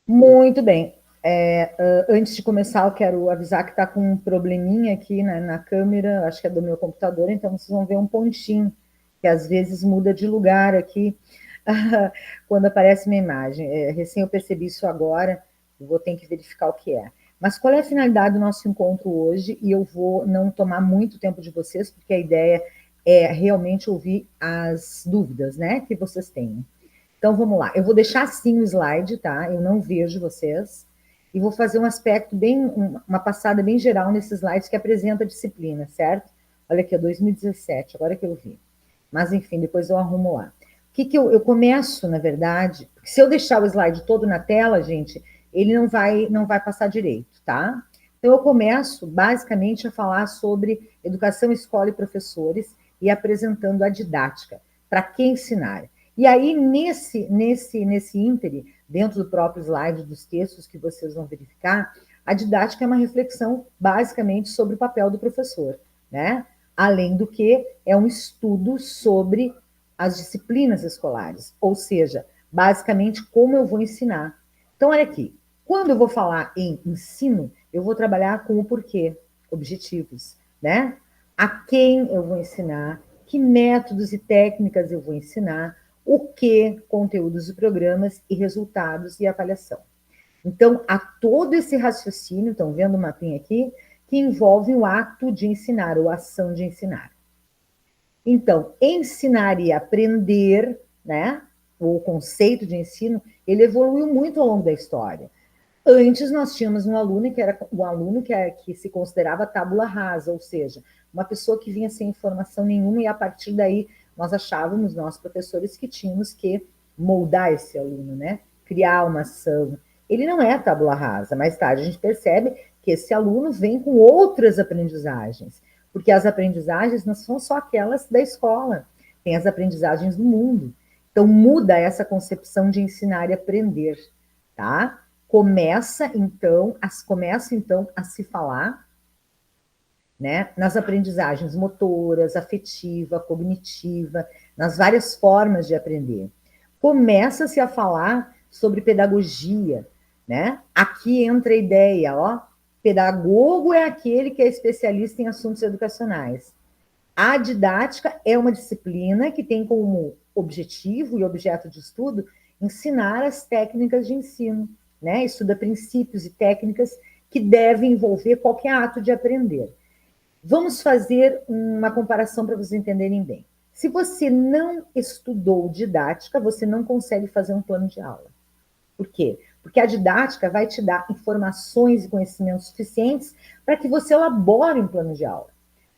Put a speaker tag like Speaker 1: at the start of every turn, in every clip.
Speaker 1: Muito bem. Antes de começar, eu quero avisar que está com um probleminha aqui na câmera, acho que é do meu computador, então vocês vão ver um pontinho, que às vezes muda de lugar aqui quando aparece uma imagem. Recém eu percebi isso agora, vou ter que verificar o que é. Mas qual é a finalidade do nosso encontro hoje? E eu vou não tomar muito tempo de vocês, porque a ideia é realmente ouvir as dúvidas, né, que vocês têm. Então vamos lá. Eu vou deixar assim o slide, tá? Eu não vejo vocês. E vou fazer um aspecto bem, uma passada bem geral nesses slides que apresenta a disciplina, certo? Olha aqui, é 2017, agora que eu vi. Mas enfim, depois eu arrumo lá. O que eu começo, na verdade, porque se eu deixar o slide todo na tela, gente, ele não vai passar direito, tá? Então eu começo basicamente a falar sobre educação, escola e professores e apresentando a didática para quem ensinar. E aí, nesse íntere, dentro do próprio slide dos textos que vocês vão verificar, a didática é uma reflexão basicamente sobre o papel do professor, né? Além do que é um estudo sobre as disciplinas escolares, ou seja, basicamente como eu vou ensinar. Então, olha aqui, quando eu vou falar em ensino, eu vou trabalhar com o porquê, objetivos, né? A quem eu vou ensinar, que métodos e técnicas eu vou ensinar, o que, conteúdos e programas e resultados e avaliação. Então, há todo esse raciocínio, estão vendo o mapinha aqui, que envolve o ato de ensinar, ou ação de ensinar. Então, ensinar e aprender, né? O conceito de ensino, ele evoluiu muito ao longo da história. Antes nós tínhamos um aluno que se considerava tábula rasa, ou seja, uma pessoa que vinha sem informação nenhuma e a partir daí nós achávamos, nós professores, que tínhamos que moldar esse aluno, né? Criar uma ação. Ele não é tábula rasa. Mais tarde a gente percebe que esse aluno vem com outras aprendizagens, porque as aprendizagens não são só aquelas da escola, tem as aprendizagens do mundo. Então muda essa concepção de ensinar e aprender, tá? Começa então a se falar, né, nas aprendizagens motoras, afetiva, cognitiva, nas várias formas de aprender. Começa-se a falar sobre pedagogia, né? Aqui entra a ideia, ó, pedagogo é aquele que é especialista em assuntos educacionais. A didática é uma disciplina que tem como objetivo e objeto de estudo ensinar as técnicas de ensino, né? Estuda princípios e técnicas que devem envolver qualquer ato de aprender. Vamos fazer uma comparação para vocês entenderem bem. Se você não estudou didática, você não consegue fazer um plano de aula. Por quê? Porque a didática vai te dar informações e conhecimentos suficientes para que você elabore um plano de aula.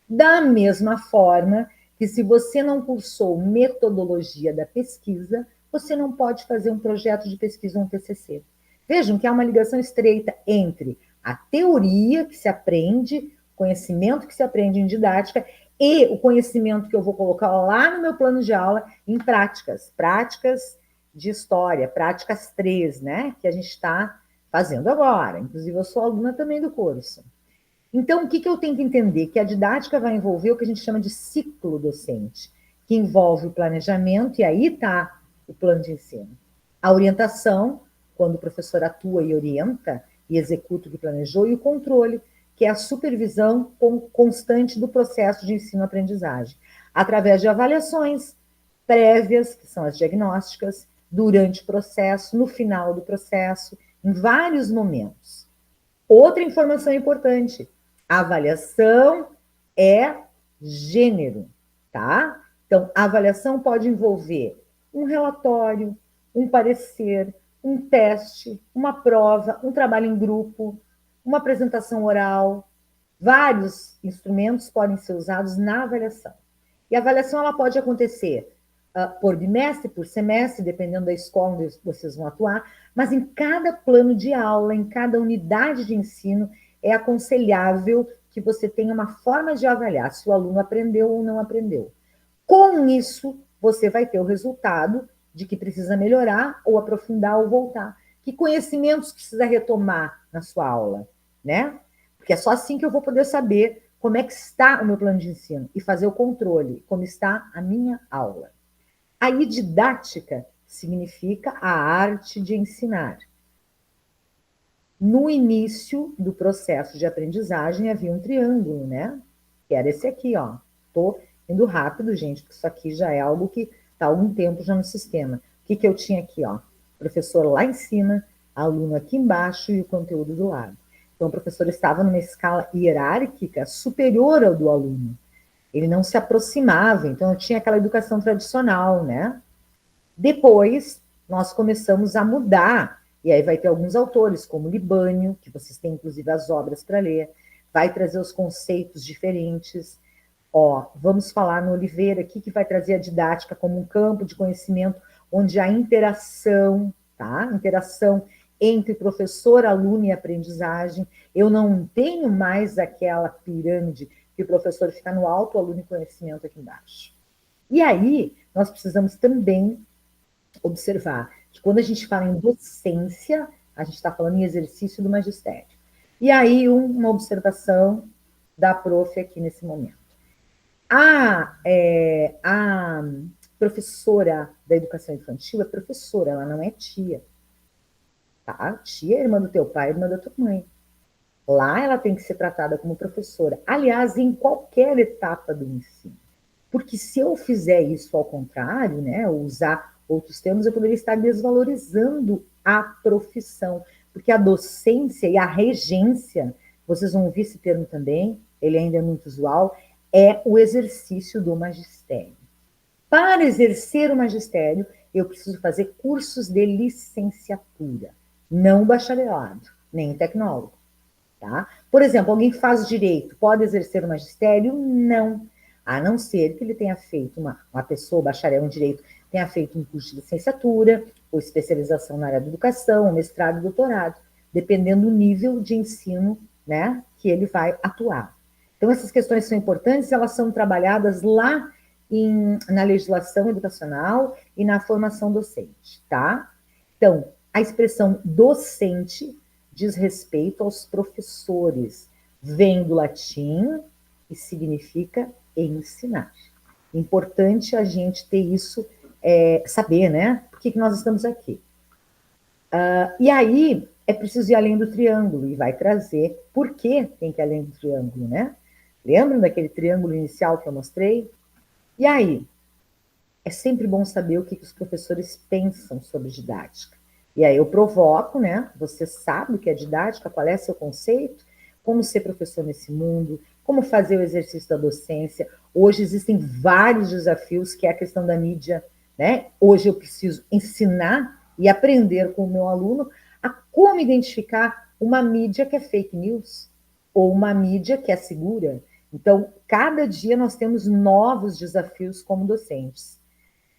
Speaker 1: Da mesma forma que se você não cursou metodologia da pesquisa, você não pode fazer um projeto de pesquisa ou um TCC. Vejam que há uma ligação estreita entre a teoria que se aprende, conhecimento que se aprende em didática e o conhecimento que eu vou colocar lá no meu plano de aula em práticas de história, práticas 3, né, que a gente está fazendo agora. Inclusive, eu sou aluna também do curso. Então, o que eu tenho que entender? Que a didática vai envolver o que a gente chama de ciclo docente, que envolve o planejamento, e aí está o plano de ensino. A orientação, quando o professor atua e orienta e executa o que planejou, e o controle, que é a supervisão constante do processo de ensino-aprendizagem, através de avaliações prévias, que são as diagnósticas, durante o processo, no final do processo, em vários momentos. Outra informação importante: a avaliação é gênero, tá? Então, a avaliação pode envolver um relatório, um parecer, um teste, uma prova, um trabalho em grupo, uma apresentação oral. Vários instrumentos podem ser usados na avaliação. E a avaliação ela pode acontecer por bimestre, por semestre, dependendo da escola onde vocês vão atuar, mas em cada plano de aula, em cada unidade de ensino, é aconselhável que você tenha uma forma de avaliar se o aluno aprendeu ou não aprendeu. Com isso, você vai ter o resultado de que precisa melhorar ou aprofundar ou voltar. Que conhecimentos precisa retomar na sua aula, né? Porque é só assim que eu vou poder saber como é que está o meu plano de ensino e fazer o controle, como está a minha aula. Aí, didática significa a arte de ensinar. No início do processo de aprendizagem havia um triângulo, né? Que era esse aqui, ó. Tô indo rápido, gente, porque isso aqui já é algo que está há algum tempo já no sistema. O que eu tinha aqui, ó? Professor lá em cima, aluno aqui embaixo e o conteúdo do lado. Então, o professor estava numa escala hierárquica superior ao do aluno. Ele não se aproximava, então eu tinha aquela educação tradicional, né? Depois, nós começamos a mudar, e aí vai ter alguns autores, como Libânio, que vocês têm inclusive as obras para ler, vai trazer os conceitos diferentes. Ó, vamos falar no Oliveira aqui, que vai trazer a didática como um campo de conhecimento onde a interação, tá? Interação entre professor, aluno e aprendizagem. Eu não tenho mais aquela pirâmide que o professor fica no alto, o aluno e conhecimento aqui embaixo. E aí, nós precisamos também observar que quando a gente fala em docência, a gente está falando em exercício do magistério. E aí, uma observação da prof aqui nesse momento. A professora da educação infantil é professora, ela não é tia. Tá? Tia é irmã do teu pai, irmã da tua mãe. Lá ela tem que ser tratada como professora. Aliás, em qualquer etapa do ensino. Porque se eu fizer isso ao contrário, né, ou usar outros termos, eu poderia estar desvalorizando a profissão. Porque a docência e a regência, vocês vão ouvir esse termo também, ele ainda é muito usual, é o exercício do magistério. Para exercer o magistério, eu preciso fazer cursos de licenciatura, não bacharelado, nem tecnólogo. Tá? Por exemplo, alguém que faz direito pode exercer o magistério? Não. A não ser que ele tenha feito, uma pessoa, bacharel em direito, tenha feito um curso de licenciatura, ou especialização na área da educação, ou mestrado e doutorado, dependendo do nível de ensino, né, que ele vai atuar. Então, essas questões são importantes, elas são trabalhadas lá na legislação educacional e na formação docente, tá? Então, a expressão docente diz respeito aos professores, vem do latim e significa ensinar. Importante a gente ter isso, saber, né? Por que nós estamos aqui. E aí, é preciso ir além do triângulo, e vai trazer por que tem que ir além do triângulo, né? Lembram daquele triângulo inicial que eu mostrei? E aí, é sempre bom saber o que os professores pensam sobre didática. E aí eu provoco, né? Você sabe o que é didática, qual é seu conceito, como ser professor nesse mundo, como fazer o exercício da docência. Hoje existem vários desafios, que é a questão da mídia, né? Hoje eu preciso ensinar e aprender com o meu aluno a como identificar uma mídia que é fake news ou uma mídia que é segura. Então, cada dia nós temos novos desafios como docentes.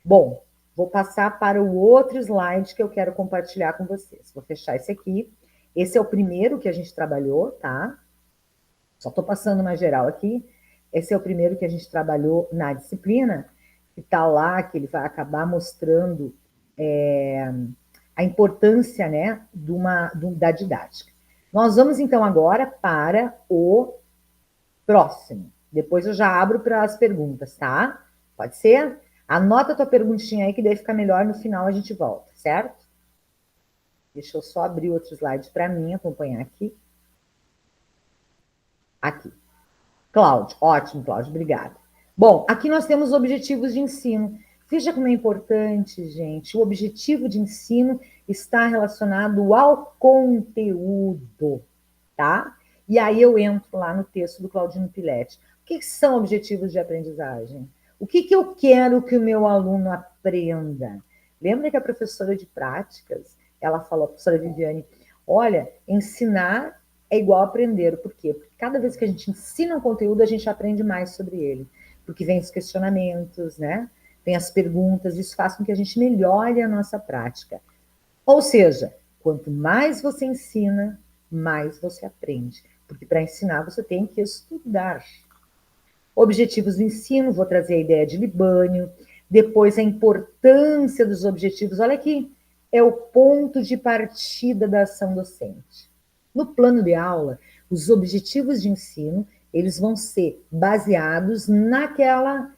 Speaker 1: Bom, vou passar para o outro slide que eu quero compartilhar com vocês. Vou fechar esse aqui. Esse é o primeiro que a gente trabalhou, tá? Só estou passando uma geral aqui. Esse é o primeiro que a gente trabalhou na disciplina, que está lá, que ele vai acabar mostrando a importância, né, da didática. Nós vamos, então, agora para o próximo. Depois eu já abro para as perguntas, tá? Pode ser? Anota a tua perguntinha aí, que daí fica melhor, no final a gente volta, certo? Deixa eu só abrir outro slide para mim, acompanhar aqui. Aqui. Cláudio, ótimo, Cláudio, obrigada. Bom, aqui nós temos objetivos de ensino. Veja como é importante, gente. O objetivo de ensino está relacionado ao conteúdo, tá? E aí eu entro lá no texto do Claudino Piletti. O que são objetivos de aprendizagem? O que eu quero que o meu aluno aprenda? Lembra que a professora de práticas, ela falou, a professora Viviane, olha, ensinar é igual aprender. Por quê? Porque cada vez que a gente ensina um conteúdo, a gente aprende mais sobre ele. Porque vem os questionamentos, né? Vem as perguntas, isso faz com que a gente melhore a nossa prática. Ou seja, quanto mais você ensina, mais você aprende. Porque para ensinar, você tem que estudar. Objetivos do ensino, vou trazer a ideia de Libânio. Depois, a importância dos objetivos. Olha aqui, é o ponto de partida da ação docente. No plano de aula, os objetivos de ensino, eles vão ser baseados naquela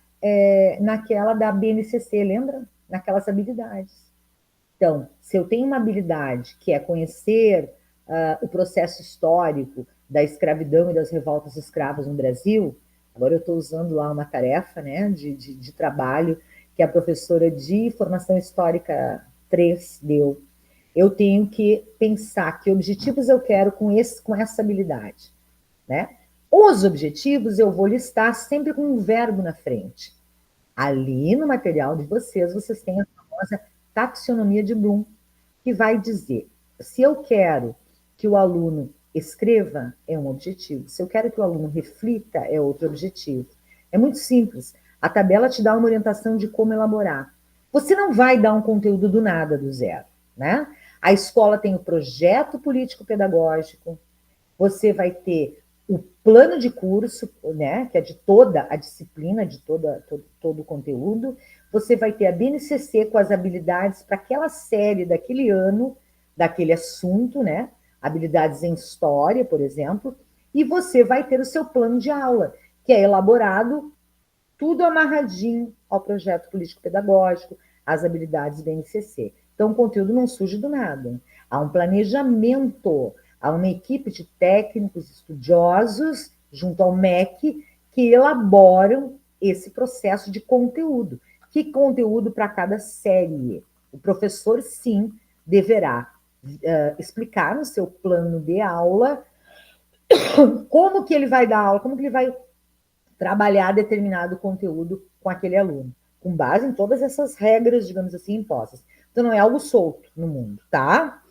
Speaker 1: da BNCC, lembra? Naquelas habilidades. Então, se eu tenho uma habilidade que é conhecer o processo histórico da escravidão e das revoltas escravas no Brasil. Agora eu estou usando lá uma tarefa, né, de trabalho que a professora de formação histórica 3 deu. Eu tenho que pensar que objetivos eu quero com essa habilidade, né? Os objetivos eu vou listar sempre com um verbo na frente. Ali no material de vocês, vocês têm a famosa taxonomia de Bloom, que vai dizer, se eu quero que o aluno escreva, é um objetivo. Se eu quero que o aluno reflita, é outro objetivo. É muito simples. A tabela te dá uma orientação de como elaborar. Você não vai dar um conteúdo do nada, do zero, né? A escola tem o projeto político-pedagógico, você vai ter o plano de curso, né, que é de toda a disciplina, de todo o conteúdo, você vai ter a BNCC com as habilidades para aquela série daquele ano, daquele assunto, né, habilidades em história, por exemplo, e você vai ter o seu plano de aula, que é elaborado tudo amarradinho ao projeto político-pedagógico, às habilidades BNCC. Então, o conteúdo não surge do nada. Há um planejamento, há uma equipe de técnicos estudiosos, junto ao MEC, que elaboram esse processo de conteúdo. Que conteúdo para cada série? O professor, sim, deverá explicar no seu plano de aula como que ele vai dar aula, como que ele vai trabalhar determinado conteúdo com aquele aluno, com base em todas essas regras, digamos assim, impostas. Então, não é algo solto no mundo, tá?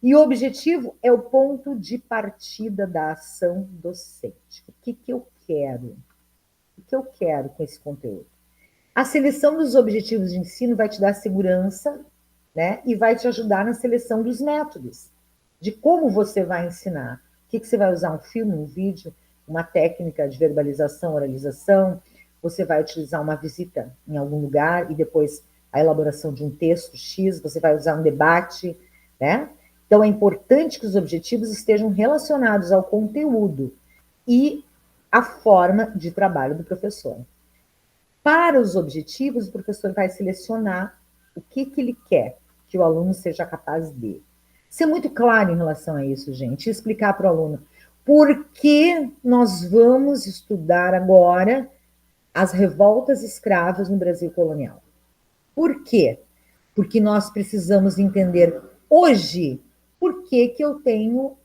Speaker 1: E o objetivo é o ponto de partida da ação docente. O que eu quero? O que eu quero com esse conteúdo? A seleção dos objetivos de ensino vai te dar segurança, né? E vai te ajudar na seleção dos métodos, de como você vai ensinar. O que você vai usar? Um filme, um vídeo, uma técnica de verbalização, oralização? Você vai utilizar uma visita em algum lugar e depois a elaboração de um texto X? Você vai usar um debate, né? Então, é importante que os objetivos estejam relacionados ao conteúdo e à forma de trabalho do professor. Para os objetivos, o professor vai selecionar o que ele quer que o aluno seja capaz de. Ser muito claro em relação a isso, gente, e explicar para o aluno por que nós vamos estudar agora as revoltas escravas no Brasil colonial. Por quê? Porque nós precisamos entender hoje por que eu tenho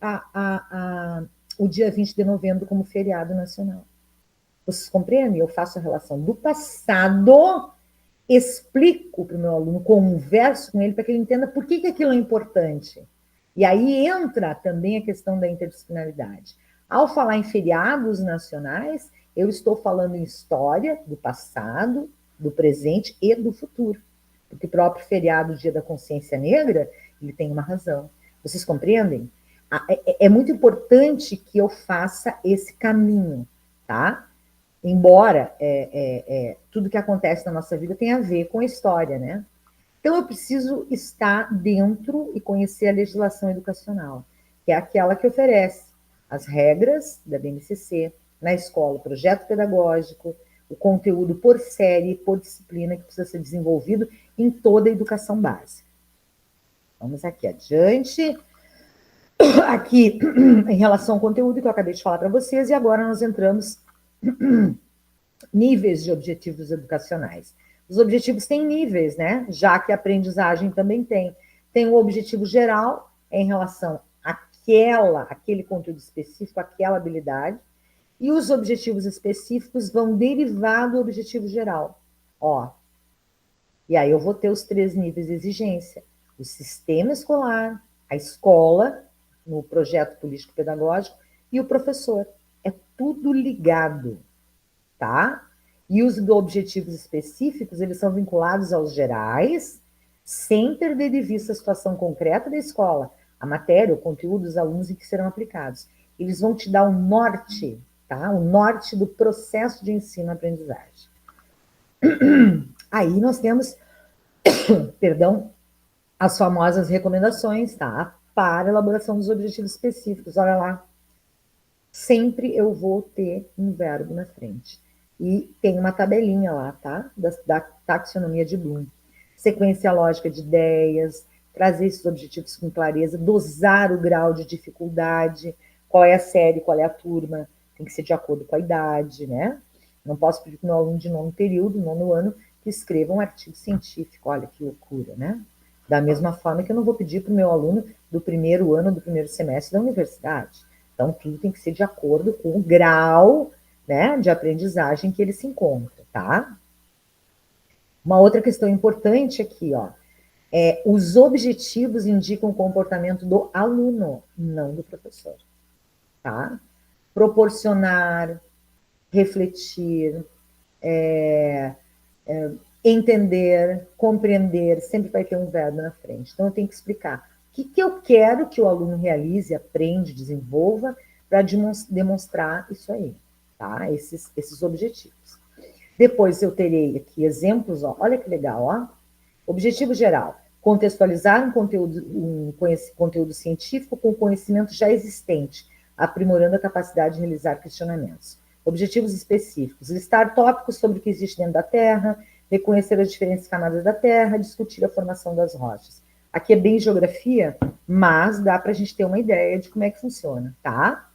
Speaker 1: o dia 20 de novembro como feriado nacional. Vocês compreendem? Eu faço a relação do passado, explico para o meu aluno, converso com ele para que ele entenda por que aquilo é importante. E aí entra também a questão da interdisciplinaridade. Ao falar em feriados nacionais, eu estou falando em história do passado, do presente e do futuro. Porque o próprio feriado, Dia da Consciência Negra, ele tem uma razão. Vocês compreendem? É muito importante que eu faça esse caminho, tá? Embora tudo que acontece na nossa vida tenha a ver com a história, né? Então, eu preciso estar dentro e conhecer a legislação educacional, que é aquela que oferece as regras da BNCC na escola, o projeto pedagógico, o conteúdo por série, por disciplina, que precisa ser desenvolvido em toda a educação básica. Vamos aqui adiante. Aqui, em relação ao conteúdo que eu acabei de falar para vocês, e agora nós entramos níveis de objetivos educacionais. Os objetivos têm níveis, né? Já que a aprendizagem também tem. Tem o objetivo geral, em relação àquele conteúdo específico, àquela habilidade, e os objetivos específicos vão derivar do objetivo geral. Ó, e aí eu vou ter os 3 níveis de exigência. O sistema escolar, a escola, no projeto político-pedagógico, e o professor. É tudo ligado, tá? E os objetivos específicos, eles são vinculados aos gerais, sem perder de vista a situação concreta da escola, a matéria, o conteúdo dos alunos em que serão aplicados. Eles vão te dar um norte, tá? O norte do processo de ensino-aprendizagem. Aí nós temos, perdão, as famosas recomendações, tá? Para a elaboração dos objetivos específicos. Olha lá. Sempre eu vou ter um verbo na frente. E tem uma tabelinha lá, tá? Da taxonomia de Bloom. Sequência lógica de ideias, trazer esses objetivos com clareza, dosar o grau de dificuldade, qual é a série, qual é a turma, tem que ser de acordo com a idade, né? Não posso pedir para o meu aluno de nono período, nono ano, que escreva um artigo científico, olha que loucura, né? Da mesma forma que eu não vou pedir para o meu aluno do primeiro ano, do primeiro semestre da universidade. Então, tudo tem que ser de acordo com o grau, né, de aprendizagem que ele se encontra, tá? Uma outra questão importante aqui, ó, os objetivos indicam o comportamento do aluno, não do professor, tá? Proporcionar, refletir, entender, compreender, sempre vai ter um verbo na frente. Então, eu tenho que explicar o que eu quero que o aluno realize, aprende, desenvolva, para demonstrar isso aí, tá? Esses objetivos. Depois eu terei aqui exemplos, ó, olha que legal, ó. Objetivo geral, contextualizar um conteúdo científico com conhecimento já existente, aprimorando a capacidade de realizar questionamentos. Objetivos específicos, listar tópicos sobre o que existe dentro da Terra, reconhecer as diferentes camadas da Terra, discutir a formação das rochas. Aqui é bem geografia, mas dá para a gente ter uma ideia de como é que funciona, tá?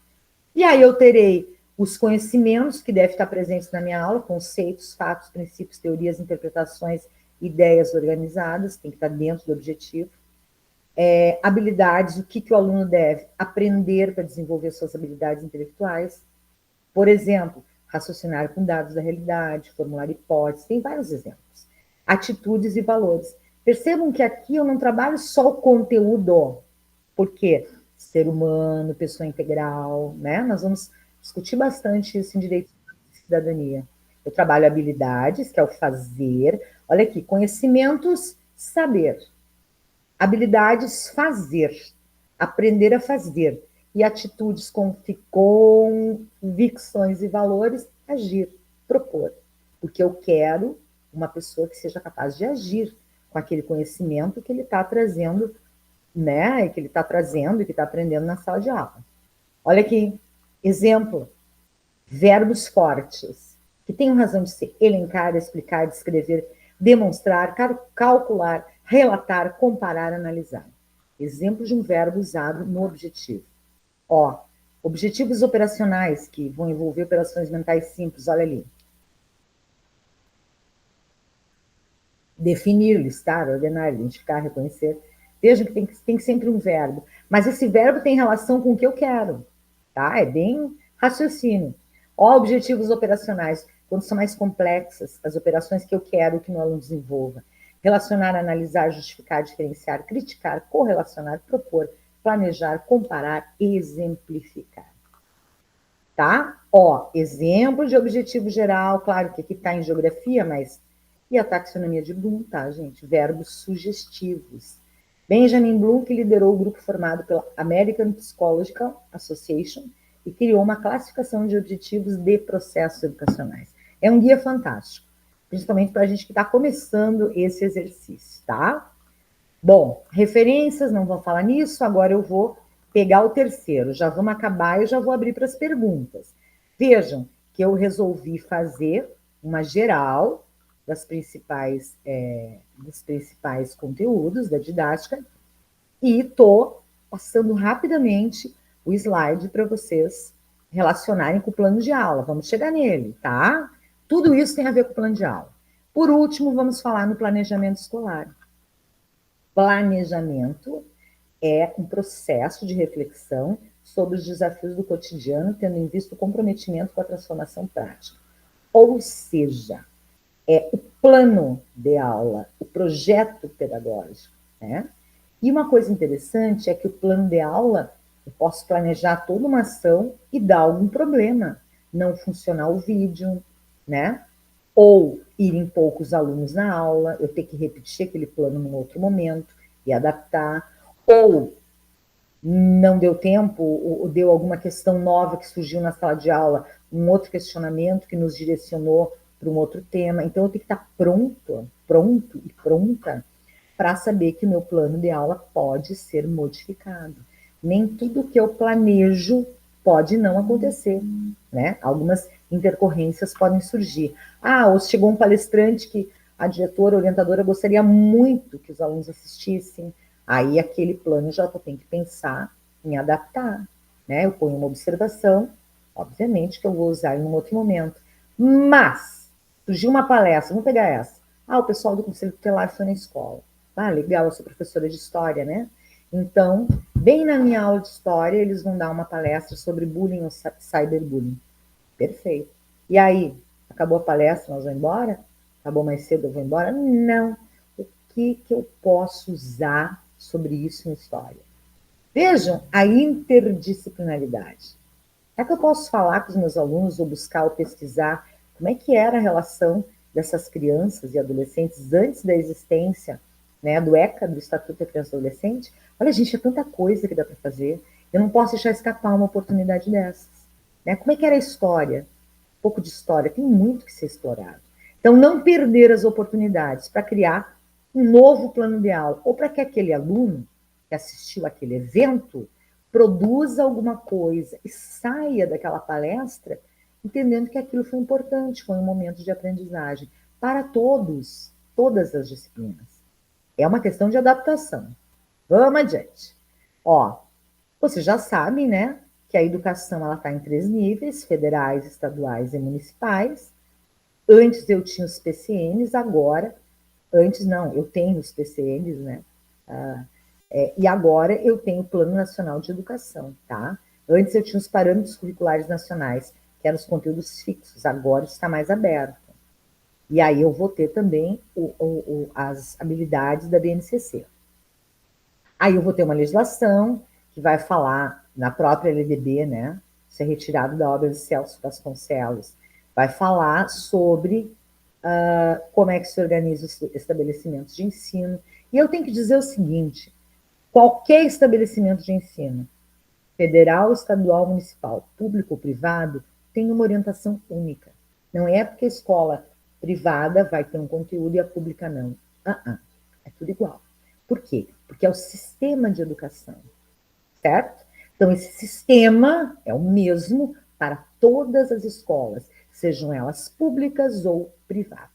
Speaker 1: E aí eu terei os conhecimentos que devem estar presentes na minha aula, conceitos, fatos, princípios, teorias, interpretações, ideias organizadas, tem que estar dentro do objetivo. Habilidades, o que o aluno deve aprender para desenvolver suas habilidades intelectuais. Por exemplo, raciocinar com dados da realidade, formular hipóteses, tem vários exemplos. Atitudes e valores. Percebam que aqui eu não trabalho só o conteúdo, porque ser humano, pessoa integral, né? Nós vamos discutir bastante isso em direito de cidadania. Eu trabalho habilidades, que é o fazer. Olha aqui, conhecimentos, saber. Habilidades, fazer. Aprender a fazer. E atitudes com convicções e valores, agir, propor. Porque eu quero uma pessoa que seja capaz de agir com aquele conhecimento que ele está trazendo, né? Que ele está trazendo e que está aprendendo na sala de aula. Olha aqui, exemplo, verbos fortes, que tenham razão de ser elencar, explicar, descrever, demonstrar, calcular, relatar, comparar, analisar. Exemplo de um verbo usado no objetivo. Ó, objetivos operacionais, que vão envolver operações mentais simples, olha ali. Definir, listar, ordenar, identificar, reconhecer. Veja que tem sempre um verbo. Mas esse verbo tem relação com o que eu quero, tá? É bem raciocínio. Ó, objetivos operacionais, quando são mais complexas, as operações que eu quero que o meu aluno desenvolva. Relacionar, analisar, justificar, diferenciar, criticar, correlacionar, propor, planejar, comparar, exemplificar. Tá? Ó, exemplo de objetivo geral, claro que aqui está em geografia, mas e a taxonomia de Bloom, tá, gente? Verbos sugestivos. Benjamin Bloom, que liderou o grupo formado pela American Psychological Association e criou uma classificação de objetivos de processos educacionais. É um guia fantástico, principalmente para a gente que está começando esse exercício, tá? Bom, referências, não vou falar nisso, agora eu vou pegar o terceiro. Já vamos acabar e eu já vou abrir para as perguntas. Vejam que eu resolvi fazer uma geral dos principais conteúdos da didática e estou passando rapidamente o slide para vocês relacionarem com o plano de aula. Vamos chegar nele, tá? Tudo isso tem a ver com o plano de aula. Por último, vamos falar no planejamento escolar. Planejamento é um processo de reflexão sobre os desafios do cotidiano, tendo em vista o comprometimento com a transformação prática. Ou seja, é o plano de aula, o projeto pedagógico, né? E uma coisa interessante é que o plano de aula, eu posso planejar toda uma ação e dar algum problema, não funcionar o vídeo, né? Ou irem poucos alunos na aula, eu ter que repetir aquele plano num outro momento e adaptar, ou não deu tempo, ou deu alguma questão nova que surgiu na sala de aula, um outro questionamento que nos direcionou para um outro tema. Então, eu tenho que estar pronto e pronta para saber que o meu plano de aula pode ser modificado. Nem tudo que eu planejo pode não acontecer, né? Algumas intercorrências podem surgir. Ou chegou um palestrante que a diretora, a orientadora gostaria muito que os alunos assistissem. Aí aquele plano já tem que pensar em adaptar, né? Eu ponho uma observação, obviamente que eu vou usar em um outro momento. Mas, surgiu uma palestra, vamos pegar essa. Ah, o pessoal do Conselho Tutelar foi na escola. Ah, legal, eu sou professora de história, né? Então, bem na minha aula de história, eles vão dar uma palestra sobre bullying ou cyberbullying. Perfeito. E aí, acabou a palestra, nós vamos embora? Acabou mais cedo, eu vou embora? Não. O que eu posso usar sobre isso em história? Vejam a interdisciplinaridade. É que eu posso falar com os meus alunos ou buscar ou pesquisar como é que era a relação dessas crianças e adolescentes antes da existência, né, do ECA, do Estatuto da Criança e Adolescente? Olha, gente, é tanta coisa que dá para fazer. Eu não posso deixar escapar uma oportunidade dessas. Né? Como é que era a história? Um pouco de história, tem muito que ser explorado. Então, não perder as oportunidades para criar um novo plano de aula, ou para que aquele aluno que assistiu aquele evento produza alguma coisa e saia daquela palestra entendendo que aquilo foi importante, foi um momento de aprendizagem para todos, todas as disciplinas. É uma questão de adaptação. Vamos adiante. Ó, vocês já sabem, né, que a educação ela está em 3 níveis, federais, estaduais e municipais. Antes eu tinha os PCNs, agora, antes não, eu tenho os PCNs, né? E agora eu tenho o Plano Nacional de Educação, tá? Antes eu tinha os parâmetros curriculares nacionais, que eram os conteúdos fixos, agora está mais aberto. E aí eu vou ter também as habilidades da BNCC. Aí eu vou ter uma legislação que vai falar na própria LDB, né? Isso é retirado da obra de Celso Vasconcelos. Vai falar sobre como é que se organiza os estabelecimentos de ensino. E eu tenho que dizer o seguinte: qualquer estabelecimento de ensino, federal, estadual, municipal, público ou privado, tem uma orientação única. Não é porque a escola privada vai ter um conteúdo e a pública não. É tudo igual. Por quê? Porque é o sistema de educação, certo? Então, esse sistema é o mesmo para todas as escolas, sejam elas públicas ou privadas.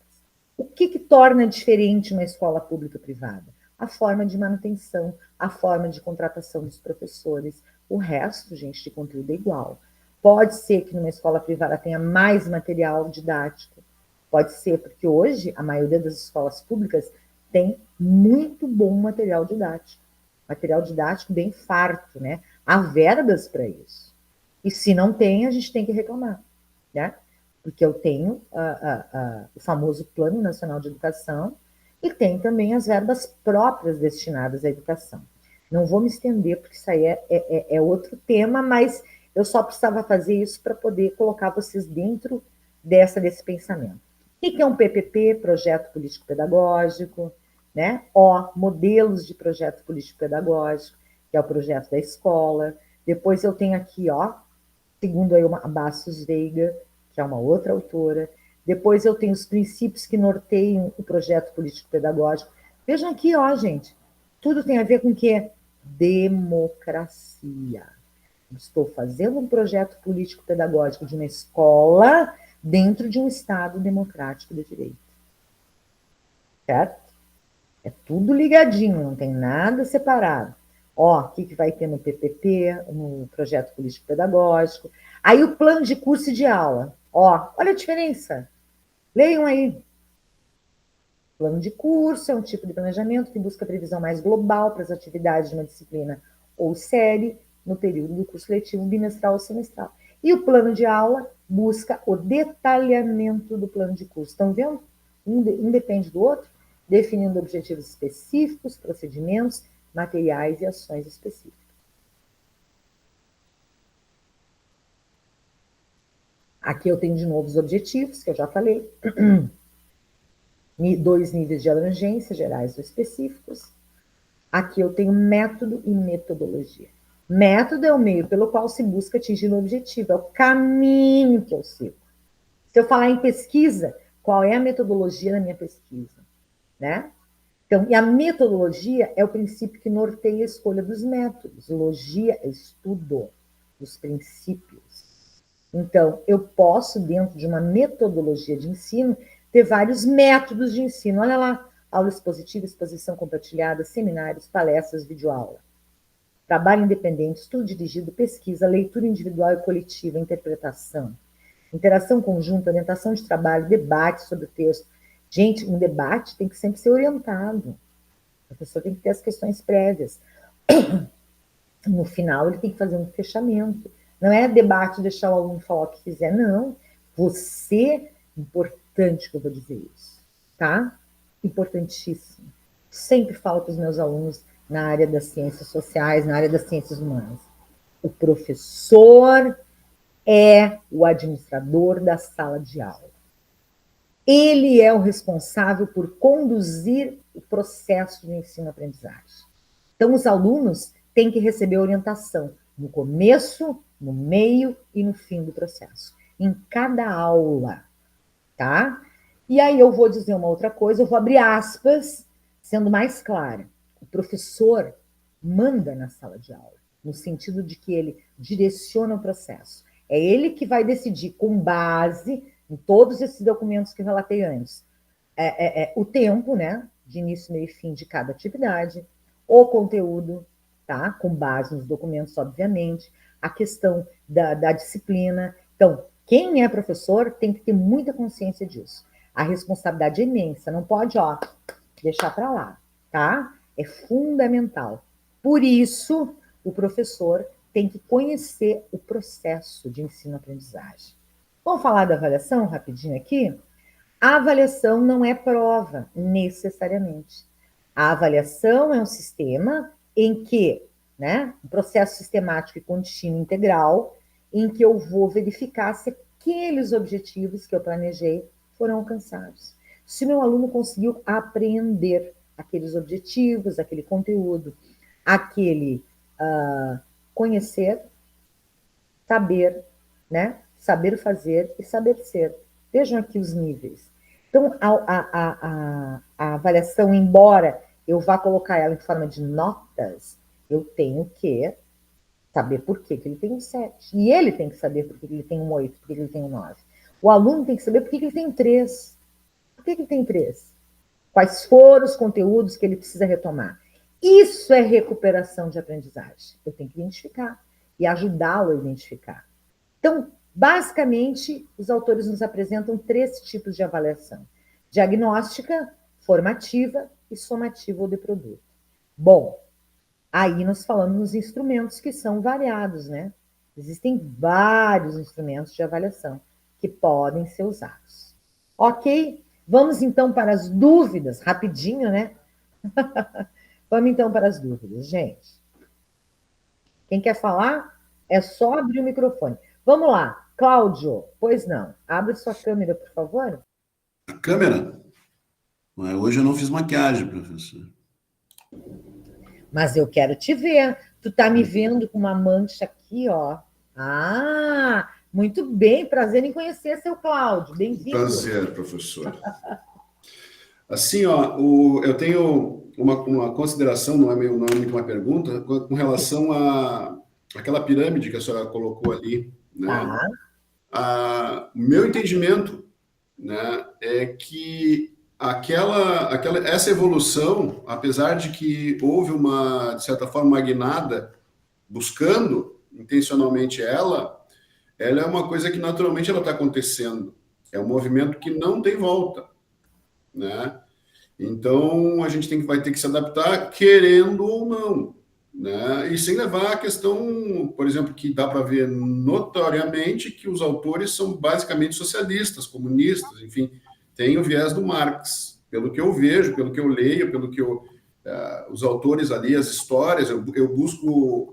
Speaker 1: O que torna diferente uma escola pública ou privada? A forma de manutenção, a forma de contratação dos professores. O resto, gente, de conteúdo é igual. Pode ser que numa escola privada tenha mais material didático. Pode ser porque hoje a maioria das escolas públicas tem muito bom material didático bem farto, né? Há verbas para isso. E se não tem, a gente tem que reclamar, né? Porque eu tenho o famoso Plano Nacional de Educação e tem também as verbas próprias destinadas à educação. Não vou me estender, porque isso aí é outro tema, mas eu só precisava fazer isso para poder colocar vocês dentro desse pensamento. O que é um PPP, Projeto Político Pedagógico, né? Modelos de projeto político pedagógico, que é o projeto da escola. Depois eu tenho aqui, segundo aí a Bastos Veiga, que é uma outra autora. Depois eu tenho os princípios que norteiam o projeto político pedagógico. Vejam aqui, gente, tudo tem a ver com o quê? Democracia. Estou fazendo um projeto político pedagógico de uma escola dentro de um Estado democrático de direito. Certo? É tudo ligadinho, não tem nada separado. O que vai ter no PPP, no projeto político pedagógico. Aí o plano de curso e de aula. Olha a diferença. Leiam aí. Plano de curso é um tipo de planejamento que busca previsão mais global para as atividades de uma disciplina ou série no período do curso letivo bimestral ou semestral. E o plano de aula busca o detalhamento do plano de curso. Estão vendo? Um depende do outro, definindo objetivos específicos, procedimentos, materiais e ações específicas. Aqui eu tenho de novo os objetivos, que eu já falei. 2 níveis de abrangência, gerais ou específicos. Aqui eu tenho método e metodologia. Método é o meio pelo qual se busca atingir o objetivo, é o caminho que eu sigo. Se eu falar em pesquisa, qual é a metodologia da minha pesquisa, né? Então, e a metodologia é o princípio que norteia a escolha dos métodos. Logia é estudo dos princípios. Então, eu posso, dentro de uma metodologia de ensino, ter vários métodos de ensino. Olha lá, aula expositiva, exposição compartilhada, seminários, palestras, videoaula. Trabalho independente, estudo dirigido, pesquisa, leitura individual e coletiva, interpretação. Interação conjunta, orientação de trabalho, debate sobre o texto. Gente, um debate tem que sempre ser orientado. A pessoa tem que ter as questões prévias. No final, ele tem que fazer um fechamento. Não é debate deixar o aluno falar o que quiser, não. Você, importante que eu vou dizer isso, tá? Importantíssimo. Sempre falo para os meus alunos na área das ciências sociais, na área das ciências humanas. O professor é o administrador da sala de aula. Ele é o responsável por conduzir o processo de ensino-aprendizagem. Então, os alunos têm que receber orientação no começo, no meio e no fim do processo, em cada aula, tá? E aí eu vou dizer uma outra coisa, eu vou abrir aspas, sendo mais clara. O professor manda na sala de aula, no sentido de que ele direciona o processo. É ele que vai decidir, com base em todos esses documentos que eu relatei antes, o tempo, né, de início, meio e fim de cada atividade, o conteúdo, tá, com base nos documentos, obviamente, a questão da disciplina. Então, quem é professor tem que ter muita consciência disso. A responsabilidade é imensa, não pode, deixar para lá, tá? É fundamental. Por isso, o professor tem que conhecer o processo de ensino-aprendizagem. Vamos falar da avaliação rapidinho aqui? A avaliação não é prova, necessariamente. A avaliação é um sistema em que, né, um processo sistemático e contínuo integral, em que eu vou verificar se aqueles objetivos que eu planejei foram alcançados. Se meu aluno conseguiu aprender aqueles objetivos, aquele conteúdo, aquele conhecer, saber, né? Saber fazer e saber ser. Vejam aqui os níveis. Então, a avaliação, embora eu vá colocar ela em forma de notas, eu tenho que saber por que ele tem um 7. E ele tem que saber por que ele tem um 8, por que ele tem um 9. O aluno tem que saber por que ele tem um 3. Por que ele tem 3? Quais foram os conteúdos que ele precisa retomar? Isso é recuperação de aprendizagem. Eu tenho que identificar e ajudá-lo a identificar. Então, basicamente, os autores nos apresentam 3 tipos de avaliação: diagnóstica, formativa e somativa ou de produto. Bom, aí nós falamos nos instrumentos que são variados, né? Existem vários instrumentos de avaliação que podem ser usados. Ok? Vamos então para as dúvidas, rapidinho, né? Vamos então para as dúvidas, gente. Quem quer falar, é só abrir o microfone. Vamos lá, Cláudio, pois não. Abre sua câmera, por favor.
Speaker 2: A câmera? Hoje eu não fiz maquiagem, professor.
Speaker 1: Mas eu quero te ver. Tu tá me vendo com uma mancha aqui, ó. Ah, muito bem. Prazer em conhecer, seu Cláudio. Bem-vindo.
Speaker 2: Prazer, professor. Assim, eu tenho uma consideração, não é muito uma pergunta, com relação àquela pirâmide que a senhora colocou ali, né? O meu entendimento, né, é que essa evolução, apesar de que houve de certa forma, uma guinada buscando intencionalmente ela é uma coisa que naturalmente ela está acontecendo. É um movimento que não tem volta, né? Então, a gente vai ter que se adaptar, querendo ou não, né? E sem levar a questão, por exemplo, que dá para ver notoriamente que os autores são basicamente socialistas, comunistas, enfim, tem o viés do Marx, pelo que eu vejo, pelo que eu leio, pelo que os autores ali, as histórias, eu busco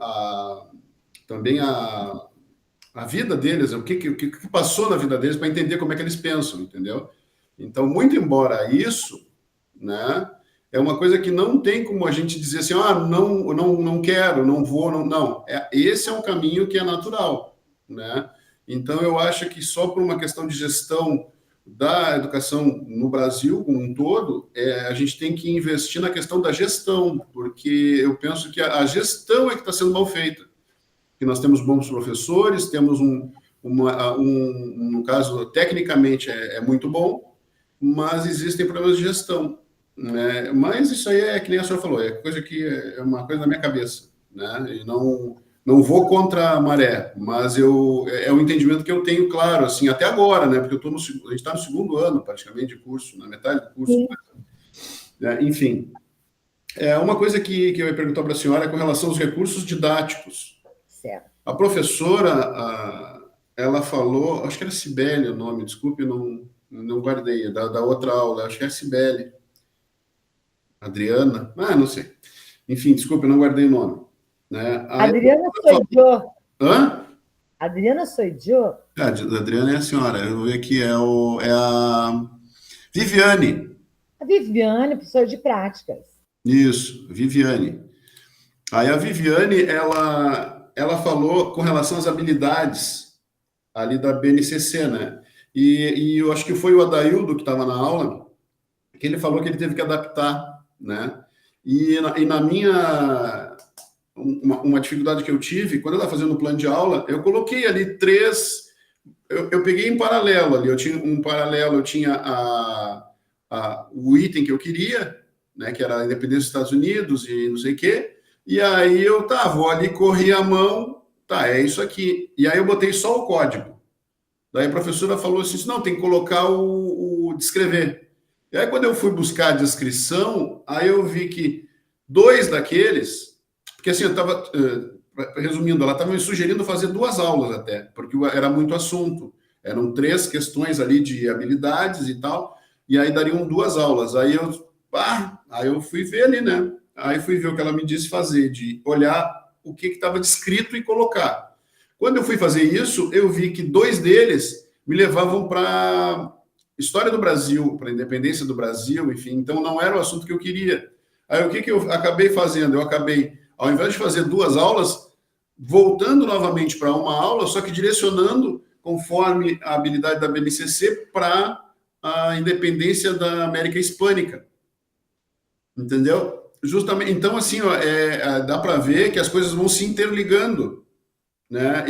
Speaker 2: também a vida deles, o que passou na vida deles para entender como é que eles pensam, entendeu? Então, muito embora isso, né, é uma coisa que não tem como a gente dizer assim, não quero, não vou, não. Esse é um caminho que é natural, né? Então, eu acho que só por uma questão de gestão da educação no Brasil como um todo, a gente tem que investir na questão da gestão, porque eu penso que a gestão é que está sendo mal feita. Que nós temos bons professores, temos no caso, tecnicamente é muito bom, mas existem problemas de gestão, né? Mas isso aí é que nem a senhora falou, é coisa que é uma coisa da minha cabeça, né? E não vou contra a maré, mas é o entendimento que eu tenho, claro, assim, até agora, né? Porque a gente está no segundo ano, praticamente, de curso, na metade do curso,
Speaker 1: Sim.
Speaker 2: né? Enfim, uma coisa que eu ia perguntar para a senhora é com relação aos recursos didáticos.
Speaker 1: Certo.
Speaker 2: A professora, ela falou, acho que era Cibele o nome, desculpe, não guardei, da outra aula, acho que é Cibele. Adriana? Não sei. Enfim, desculpe, eu não guardei o nome. Né? Aí
Speaker 1: Adriana Soidiô.
Speaker 2: Hã?
Speaker 1: Adriana Soidiô?
Speaker 2: A Adriana é a senhora, eu vou ver aqui, é a Viviane.
Speaker 1: A Viviane, professora de práticas.
Speaker 2: Isso, Viviane. Aí a Viviane, ela falou com relação às habilidades ali da BNCC, né? E eu acho que foi o Adaildo que estava na aula, que ele falou que ele teve que adaptar, né? E na minha... Uma dificuldade que eu tive, quando eu estava fazendo o plano de aula, eu coloquei ali três... Eu peguei em paralelo ali, eu tinha um paralelo, eu tinha o item que eu queria, né, que era a independência dos Estados Unidos e não sei o quê, e aí eu, vou ali, corri a mão, é isso aqui. E aí eu botei só o código. Daí a professora falou assim, não, tem que colocar o descrever. E aí quando eu fui buscar a descrição, aí eu vi que dois daqueles, porque assim, eu estava, resumindo, ela estava me sugerindo fazer 2 aulas até, porque era muito assunto. Eram 3 questões ali de habilidades e tal, e aí dariam 2 aulas. Aí eu fui ver ali, né? Aí fui ver o que ela me disse fazer, de olhar o que estava descrito e colocar. Quando eu fui fazer isso, eu vi que 2 deles me levavam para história do Brasil, para a independência do Brasil, enfim. Então, não era o assunto que eu queria. Aí, o que eu acabei fazendo? Eu acabei, ao invés de fazer 2 aulas, voltando novamente para uma aula, só que direcionando conforme a habilidade da BNCC para a independência da América Hispânica. Entendeu? Justamente. Então, assim, ó, dá para ver que as coisas vão se interligando, né?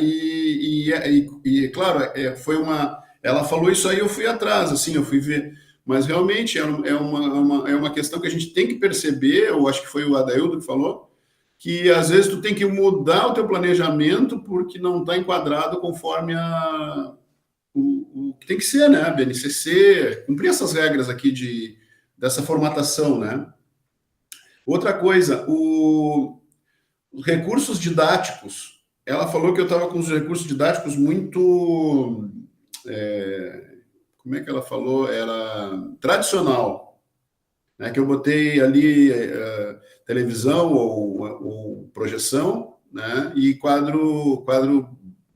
Speaker 2: Claro, foi uma. Ela falou isso aí, eu fui atrás, assim, eu fui ver. Mas realmente é uma questão que a gente tem que perceber, eu acho que foi o Adaildo que falou, que às vezes tu tem que mudar o teu planejamento porque não está enquadrado conforme o que tem que ser, né? A BNCC, cumprir essas regras aqui dessa formatação, né? Outra coisa, os recursos didáticos. Ela falou que eu estava com os recursos didáticos muito... como é que ela falou? Era tradicional. Né? Que eu botei ali televisão ou projeção, né? E quadro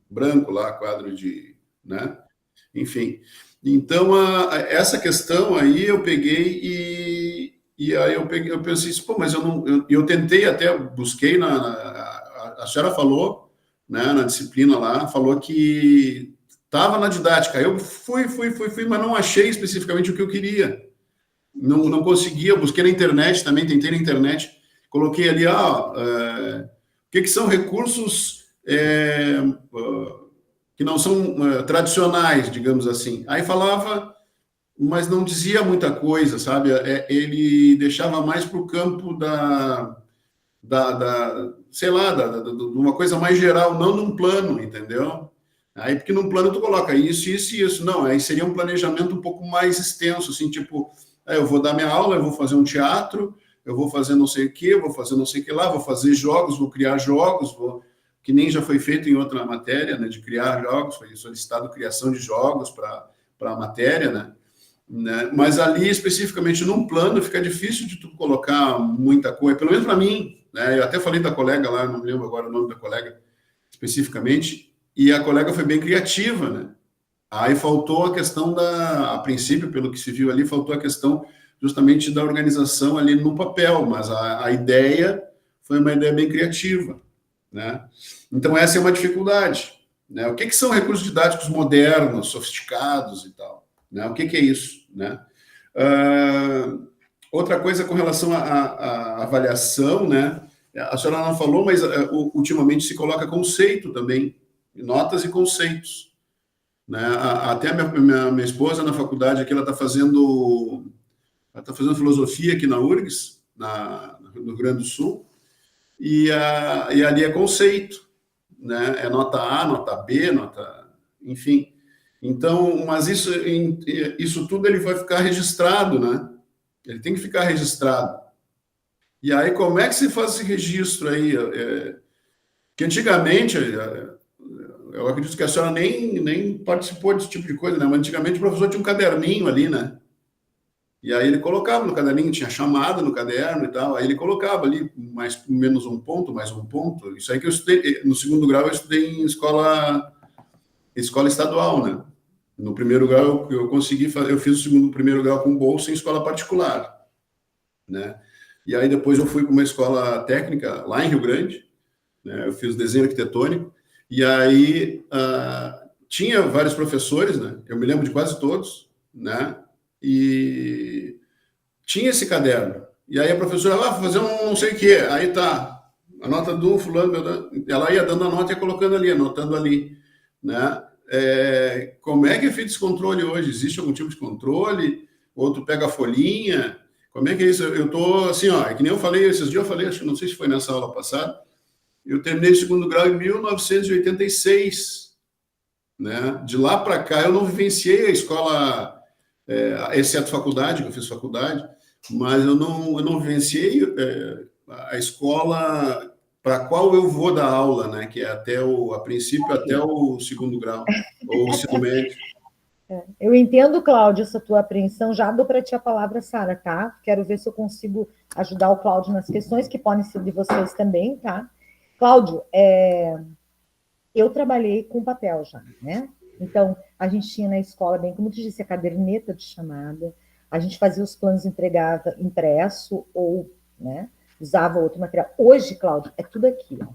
Speaker 2: branco lá, quadro de... Né? Enfim. Então, essa questão aí eu peguei e aí eu pensei, pô, mas eu tentei até, busquei a senhora falou, né, na disciplina lá, falou que estava na didática. Eu fui, mas não achei especificamente o que eu queria. Não conseguia, eu busquei na internet também, tentei na internet, coloquei ali, o que são recursos que não são tradicionais, digamos assim. Aí falava, mas não dizia muita coisa, sabe? Ele deixava mais para o campo sei lá, de uma coisa mais geral, não num plano, entendeu? Aí, porque num plano tu coloca isso, isso e isso. Não, aí seria um planejamento um pouco mais extenso, assim, tipo, eu vou dar minha aula, eu vou fazer um teatro, eu vou fazer não sei o quê, vou fazer não sei o que lá, vou fazer jogos, vou criar jogos, que nem já foi feito em outra matéria, né, de criar jogos, foi solicitado criação de jogos para a matéria, né? Mas ali, especificamente num plano, fica difícil de tu colocar muita coisa, pelo menos para mim, né? Eu até falei da colega lá, não me lembro agora o nome da colega especificamente, e a colega foi bem criativa, né? Aí faltou a questão a princípio, pelo que se viu ali, faltou a questão justamente da organização ali no papel, mas a ideia foi uma ideia bem criativa, né? Então essa é uma dificuldade, né? O que são recursos didáticos modernos, sofisticados e tal, né? O que é isso, né? Outra coisa com relação à avaliação, né? A senhora não falou, mas ultimamente se coloca conceito também, notas e conceitos, né? Até a minha esposa na faculdade aqui, ela está fazendo ela está fazendo filosofia aqui na URGS, no Rio Grande do Sul, e ali é conceito, né? É nota A, nota B, enfim. Então, mas isso tudo ele vai ficar registrado, né? Ele tem que ficar registrado. E aí, como é que se faz esse registro aí? Que antigamente, eu acredito que a senhora nem participou desse tipo de coisa, né? Mas antigamente o professor tinha um caderninho ali, né? E aí ele colocava no caderninho, tinha chamada no caderno e tal, aí ele colocava ali menos um ponto, mais um ponto. Isso aí que eu estudei, no segundo grau eu estudei em escola estadual, né? No primeiro grau eu consegui fazer, eu fiz o primeiro grau com bolsa em escola particular, né? E aí depois eu fui para uma escola técnica lá em Rio Grande, né? Eu fiz desenho arquitetônico, e aí tinha vários professores, né? Eu me lembro de quase todos, né? E tinha esse caderno. E aí a professora, vai fazer um não sei o quê. Aí tá, a nota do fulano, ela ia dando a nota e ia colocando ali, anotando ali, né? Como é que é feito esse controle hoje? Existe algum tipo de controle? Ou tu pega a folhinha? Como é que é isso? Eu tô assim, ó, é que nem eu falei, esses dias eu falei, acho que não sei se foi nessa aula passada, eu terminei o segundo grau em 1986, né? De lá para cá eu não vivenciei a escola, exceto faculdade, que eu fiz faculdade, mas eu não vivenciei a escola para a qual eu vou dar aula, né? Que é a princípio, até o segundo grau, ou o ensino médio.
Speaker 1: Eu entendo, Cláudio, essa tua apreensão. Já dou para ti a palavra, Sara, tá? Quero ver se eu consigo ajudar o Cláudio nas questões, que podem ser de vocês também, tá? Cláudio, eu trabalhei com papel já, né? Então, a gente tinha na escola, bem como tu disse, a caderneta de chamada, a gente fazia os planos, entregava impresso ou, né, usava outro material. Hoje, Cláudio, é tudo aqui, ó.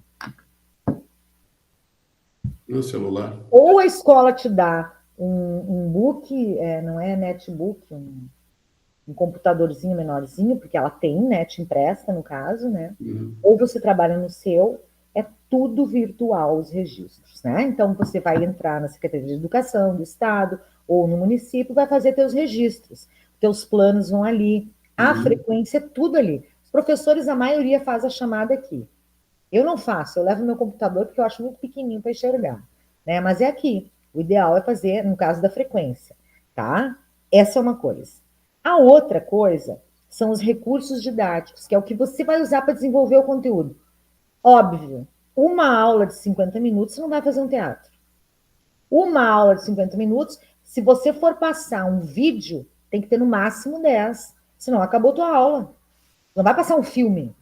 Speaker 2: No celular.
Speaker 1: Ou a escola te dá um book, não é netbook, um computadorzinho menorzinho, porque ela tem net impressa, no caso, né?
Speaker 2: Uhum.
Speaker 1: Ou você trabalha no seu, é tudo virtual os registros, né? Então, você vai entrar na Secretaria de Educação do Estado ou no município, vai fazer teus registros, teus planos vão ali, a frequência é tudo ali. Os professores, a maioria faz a chamada aqui. Eu não faço, eu levo meu computador porque eu acho muito pequenininho para enxergar, né? Mas é aqui. O ideal é fazer, no caso da frequência, tá? Essa é uma coisa. A outra coisa são os recursos didáticos, que é o que você vai usar para desenvolver o conteúdo. Óbvio, uma aula de 50 minutos você não vai fazer um teatro. Uma aula de 50 minutos, se você for passar um vídeo, tem que ter no máximo 10, senão acabou tua aula. Não vai passar um filme,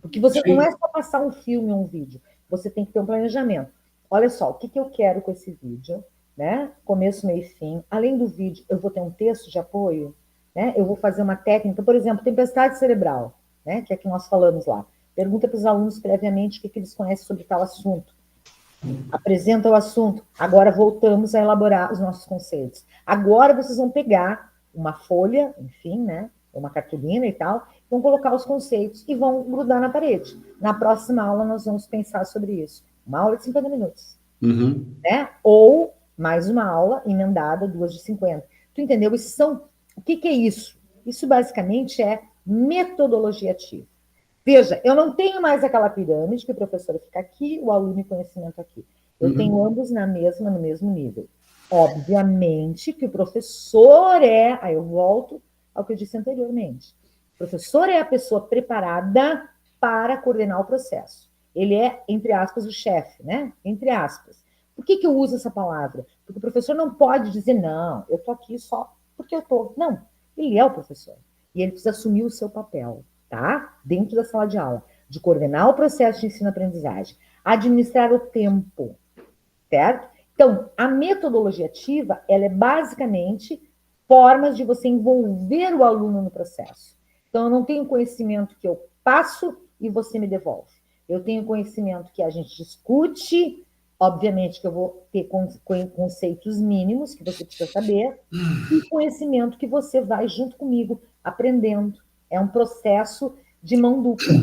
Speaker 1: porque você não é só passar um filme ou um vídeo, você tem que ter um planejamento. Olha só, o que eu quero com esse vídeo, né? Começo, meio e fim. Além do vídeo, eu vou ter um texto de apoio, né? Eu vou fazer uma técnica, por exemplo, tempestade cerebral, né? Que é que nós falamos lá. Pergunta para os alunos previamente o que eles conhecem sobre tal assunto. Apresenta o assunto. Agora voltamos a elaborar os nossos conceitos. Agora vocês vão pegar uma folha, enfim, né? Uma cartolina e tal, vão colocar os conceitos e vão grudar na parede. Na próxima aula nós vamos pensar sobre isso. Uma aula de 50 minutos. Né? Ou mais uma aula emendada, 2 de 50. Tu entendeu? O que é isso? Isso basicamente é metodologia ativa. Veja, eu não tenho mais aquela pirâmide que o professor fica aqui, o aluno e conhecimento aqui. Eu tenho ambos no mesmo nível. Obviamente que o professor aí eu volto ao que eu disse anteriormente. O professor é a pessoa preparada para coordenar o processo. Ele é, entre aspas, o chefe, né? Entre aspas. Por que eu uso essa palavra? Porque o professor não pode dizer, não, eu estou aqui só porque eu estou. Não, ele é o professor. E ele precisa assumir o seu papel, tá? Dentro da sala de aula, de coordenar o processo de ensino-aprendizagem, administrar o tempo, certo? Então, a metodologia ativa, ela é basicamente formas de você envolver o aluno no processo. Então, eu não tenho conhecimento que eu passo e você me devolve. Eu tenho conhecimento que a gente discute, obviamente que eu vou ter conceitos mínimos que você precisa saber, e conhecimento que você vai junto comigo aprendendo. É um processo de mão dupla,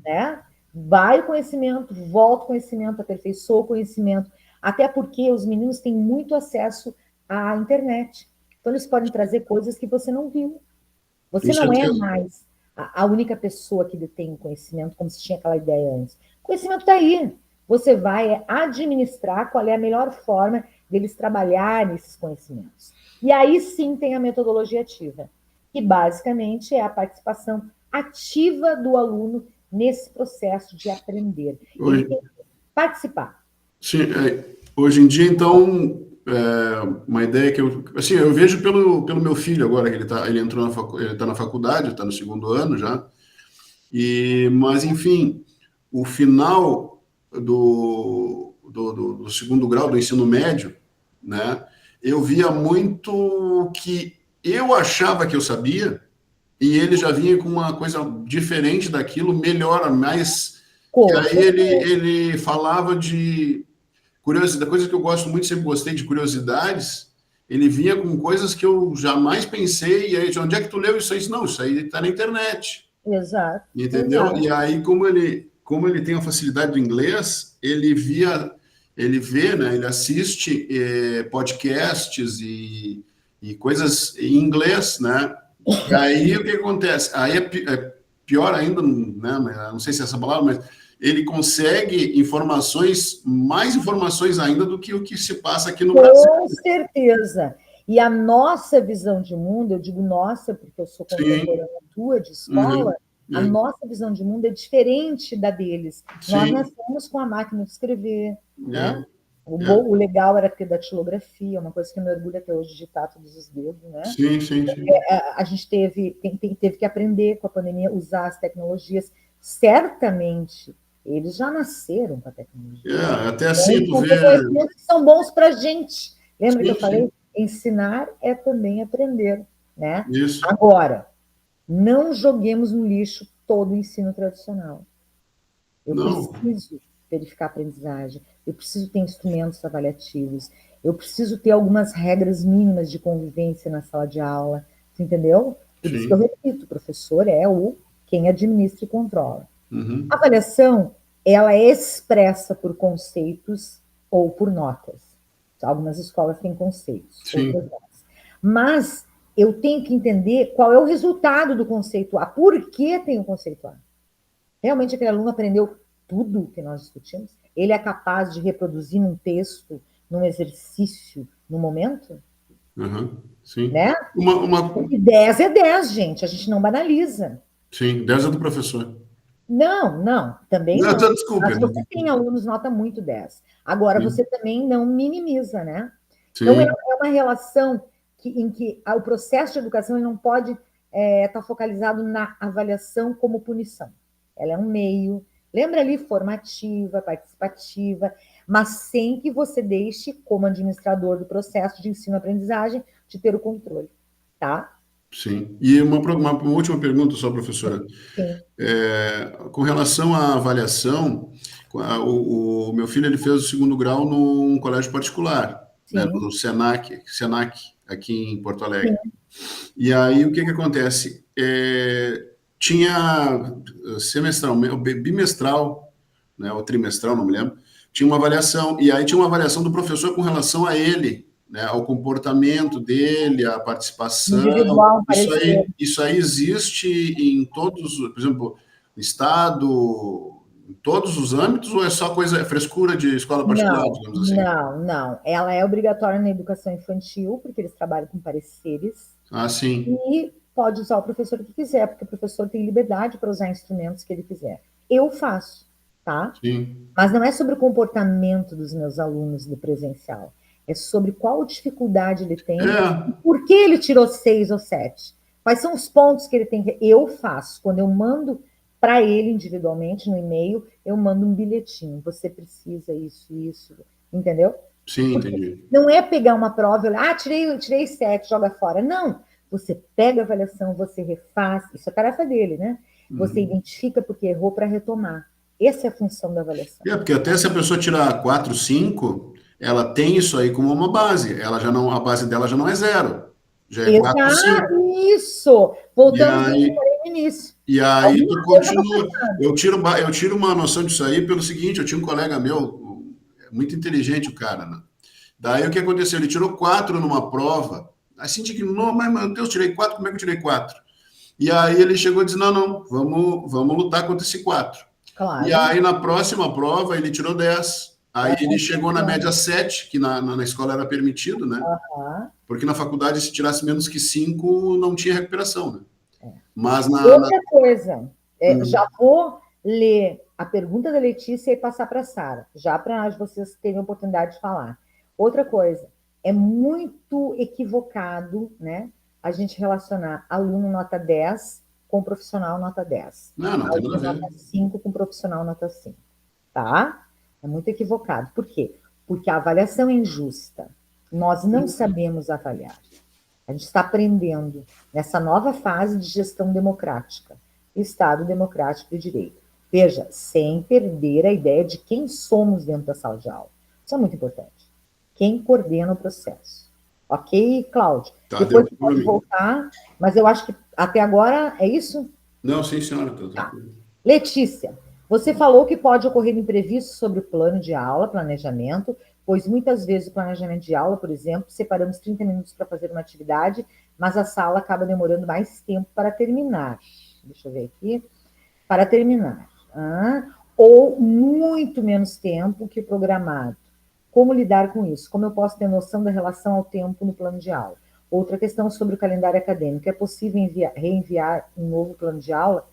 Speaker 1: né? Vai o conhecimento, volta o conhecimento, aperfeiçoa o conhecimento, até porque os meninos têm muito acesso à internet. Então, eles podem trazer coisas que você não viu. Você não é mais a única pessoa que detém o conhecimento, como se tinha aquela ideia antes. O conhecimento está aí. Você vai administrar qual é a melhor forma deles trabalharem esses conhecimentos. E aí sim tem a metodologia ativa, que basicamente é a participação ativa do aluno nesse processo de aprender. Ele tem que participar.
Speaker 2: Sim, hoje em dia, então, uma ideia que eu vejo pelo meu filho agora, que ele entrou ele está na faculdade, está no 2º ano já, mas, enfim, o final do 2º grau do ensino médio, né, eu via muito que eu achava que eu sabia e ele já vinha com uma coisa diferente daquilo, melhor, mais... Que aí ele falava de curiosidade, coisas que eu gosto muito, sempre gostei de curiosidades. Ele vinha com coisas que eu jamais pensei, e aí, onde é que tu leu isso aí? Não, isso aí está na internet.
Speaker 1: Exato.
Speaker 2: Entendeu?
Speaker 1: Exato.
Speaker 2: E aí, como ele tem a facilidade do inglês, ele vê, né? Ele assiste podcasts e coisas em inglês, né? E aí, o que acontece? Aí é pior ainda, né? Não sei se é essa palavra, mas ele consegue mais informações ainda do que o que se passa aqui no Brasil.
Speaker 1: Com certeza. E a nossa visão de mundo, eu digo nossa, porque eu sou contemporânea tua de escola, a nossa visão de mundo é diferente da deles. Sim. Nós nascemos com a máquina de escrever, né? O legal era ter datilografia, uma coisa que me orgulha até hoje, digitar todos os dedos, né?
Speaker 2: Sim.
Speaker 1: A gente teve que aprender com a pandemia, usar as tecnologias. Certamente, eles já nasceram com a tecnologia.
Speaker 2: Até assim, tu vê...
Speaker 1: conhecimentos que são bons para a gente. Lembra que eu falei? Ensinar é também aprender, né?
Speaker 2: Isso.
Speaker 1: Agora, não joguemos no lixo todo o ensino tradicional. Eu preciso verificar a aprendizagem, eu preciso ter instrumentos avaliativos, eu preciso ter algumas regras mínimas de convivência na sala de aula, entendeu? Por isso que eu repito, o professor é quem administra e controla.
Speaker 2: Uhum.
Speaker 1: A avaliação, ela é expressa por conceitos ou por notas. Algumas escolas têm conceitos, outras não. Mas eu tenho que entender qual é o resultado do conceito A. Por que tem o conceito A? Realmente aquele aluno aprendeu tudo o que nós discutimos? Ele é capaz de reproduzir num texto, num exercício, no momento?
Speaker 2: Sim.
Speaker 1: Né? 10 é 10, gente. A gente não banaliza.
Speaker 2: Sim, 10 é do professor.
Speaker 1: Não, também não.
Speaker 2: Desculpa.
Speaker 1: Mas você tem alunos nota muito 10. Agora, você também não minimiza, né?
Speaker 2: Sim.
Speaker 1: Então, é uma relação em que o processo de educação ele não pode estar focalizado na avaliação como punição. Ela é um meio, lembra ali, formativa, participativa, mas sem que você deixe, como administrador do processo de ensino-aprendizagem, de ter o controle, tá?
Speaker 2: Sim. E uma última pergunta só, professora.
Speaker 1: Sim.
Speaker 2: Com relação à avaliação, o meu filho ele fez o 2º grau num colégio particular, né, no Senac, aqui em Porto Alegre. Sim. E aí, o que acontece? Tinha semestral, bimestral, né, ou trimestral, não me lembro, tinha uma avaliação, e aí tinha uma avaliação do professor com relação a ele, né, ao comportamento dele, à participação.
Speaker 1: Individual,
Speaker 2: isso aí existe em todos, por exemplo, Estado, em todos os âmbitos, ou é só frescura de escola particular, digamos assim?
Speaker 1: Não. Ela é obrigatória na educação infantil, porque eles trabalham com pareceres.
Speaker 2: Sim.
Speaker 1: E pode usar o professor que quiser, porque o professor tem liberdade para usar instrumentos que ele quiser. Eu faço, tá?
Speaker 2: Sim.
Speaker 1: Mas não é sobre o comportamento dos meus alunos do presencial. É sobre qual dificuldade ele tem e por que ele tirou 6 ou 7. Quais são os pontos que ele tem que... Eu faço. Quando eu mando para ele individualmente no e-mail, eu mando um bilhetinho. Você precisa isso. Entendeu?
Speaker 2: Sim, entendi.
Speaker 1: Não é pegar uma prova e olhar, tirei 7, joga fora. Não. Você pega a avaliação, você refaz. Isso é tarefa dele, né? Você identifica porque errou para retomar. Essa é a função da avaliação.
Speaker 2: Porque até se a pessoa tirar 4, 5, ela tem isso aí como uma base. A base dela já não é 0. Já é 4, 5.
Speaker 1: Isso! Voltando ao início.
Speaker 2: E aí tu continua. Eu tiro uma noção disso aí pelo seguinte, eu tinha um colega meu, muito inteligente o cara, né? Daí o que aconteceu? Ele tirou 4 numa prova. Assim, mas meu Deus, tirei 4, como é que eu tirei 4? E aí ele chegou e disse, não, vamos lutar contra esse 4.
Speaker 1: Claro.
Speaker 2: E aí na próxima prova ele tirou 10. Aí ele chegou na média 7, que na escola era permitido, né? Porque na faculdade, se tirasse menos que 5, não tinha recuperação, né? Mas
Speaker 1: Outra coisa, já vou ler a pergunta da Letícia e passar para a Sara, já para vocês terem a oportunidade de falar. Outra coisa, é muito equivocado, né, a gente relacionar aluno nota 10 com profissional nota 10.
Speaker 2: Não tem nada a ver.
Speaker 1: Nota 5 com profissional nota 5, tá? É muito equivocado. Por quê? Porque a avaliação é injusta. Nós não sabemos avaliar. A gente está aprendendo nessa nova fase de gestão democrática, Estado democrático de direito. Veja, sem perder a ideia de quem somos dentro da sala de aula. Isso é muito importante. Quem coordena o processo. Ok, Cláudio?
Speaker 2: Tá,
Speaker 1: depois pode voltar, mas eu acho que até agora é isso?
Speaker 2: Não, sim, senhora.
Speaker 1: Tá. Letícia, você falou que pode ocorrer imprevistos sobre o plano de aula, planejamento, pois muitas vezes o planejamento de aula, por exemplo, separamos 30 minutos para fazer uma atividade, mas a sala acaba demorando mais tempo para terminar. Deixa eu ver aqui. Para terminar. Ou muito menos tempo que o programado. Como lidar com isso? Como eu posso ter noção da relação ao tempo no plano de aula? Outra questão sobre o calendário acadêmico. É possível reenviar um novo plano de aula?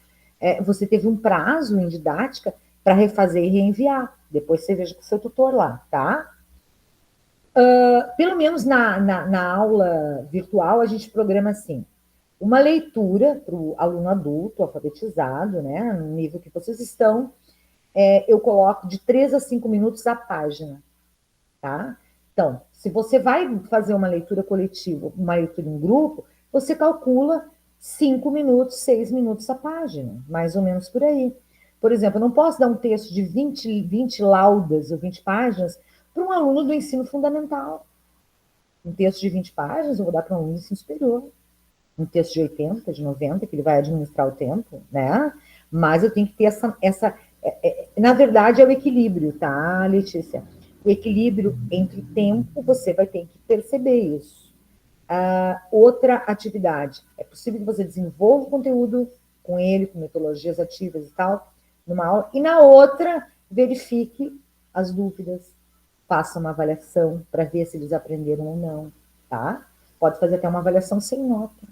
Speaker 1: Você teve um prazo em didática para refazer e reenviar. Depois você veja com o seu tutor lá, tá? Pelo menos na aula virtual, a gente programa assim, uma leitura para o aluno adulto, alfabetizado, né, no nível que vocês estão, eu coloco de 3 a 5 minutos a página, tá? Então, se você vai fazer uma leitura coletiva, uma leitura em grupo, você calcula 5 minutos, 6 minutos a página, mais ou menos por aí. Por exemplo, eu não posso dar um texto de 20 laudas ou 20 páginas para um aluno do ensino fundamental. Um texto de 20 páginas eu vou dar para um aluno do ensino superior. Um texto de 80, de 90, que ele vai administrar o tempo, né? Mas eu tenho que ter essa na verdade, é o equilíbrio, tá, Letícia? O equilíbrio entre o tempo, você vai ter que perceber isso. Outra atividade, é possível que você desenvolva o conteúdo com ele, com metodologias ativas e tal, numa aula, e na outra, verifique as dúvidas, faça uma avaliação para ver se eles aprenderam ou não, tá? Pode fazer até uma avaliação sem nota,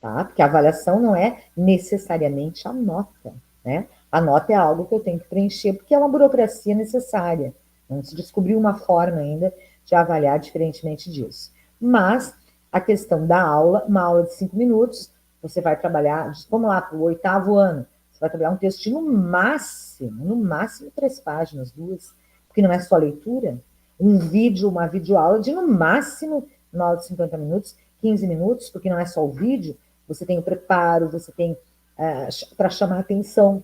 Speaker 1: tá? Porque a avaliação não é necessariamente a nota, né? A nota é algo que eu tenho que preencher, porque é uma burocracia necessária. Não se descobriu uma forma ainda de avaliar diferentemente disso. Mas a questão da aula, uma aula de 5 minutos, você vai trabalhar, vamos lá, para o 8º ano, você vai trabalhar um texto de no máximo 3 páginas, 2, porque não é só leitura. Um vídeo, uma videoaula de no máximo 9, 50 minutos, 15 minutos, porque não é só o vídeo, você tem o preparo, você tem para chamar a atenção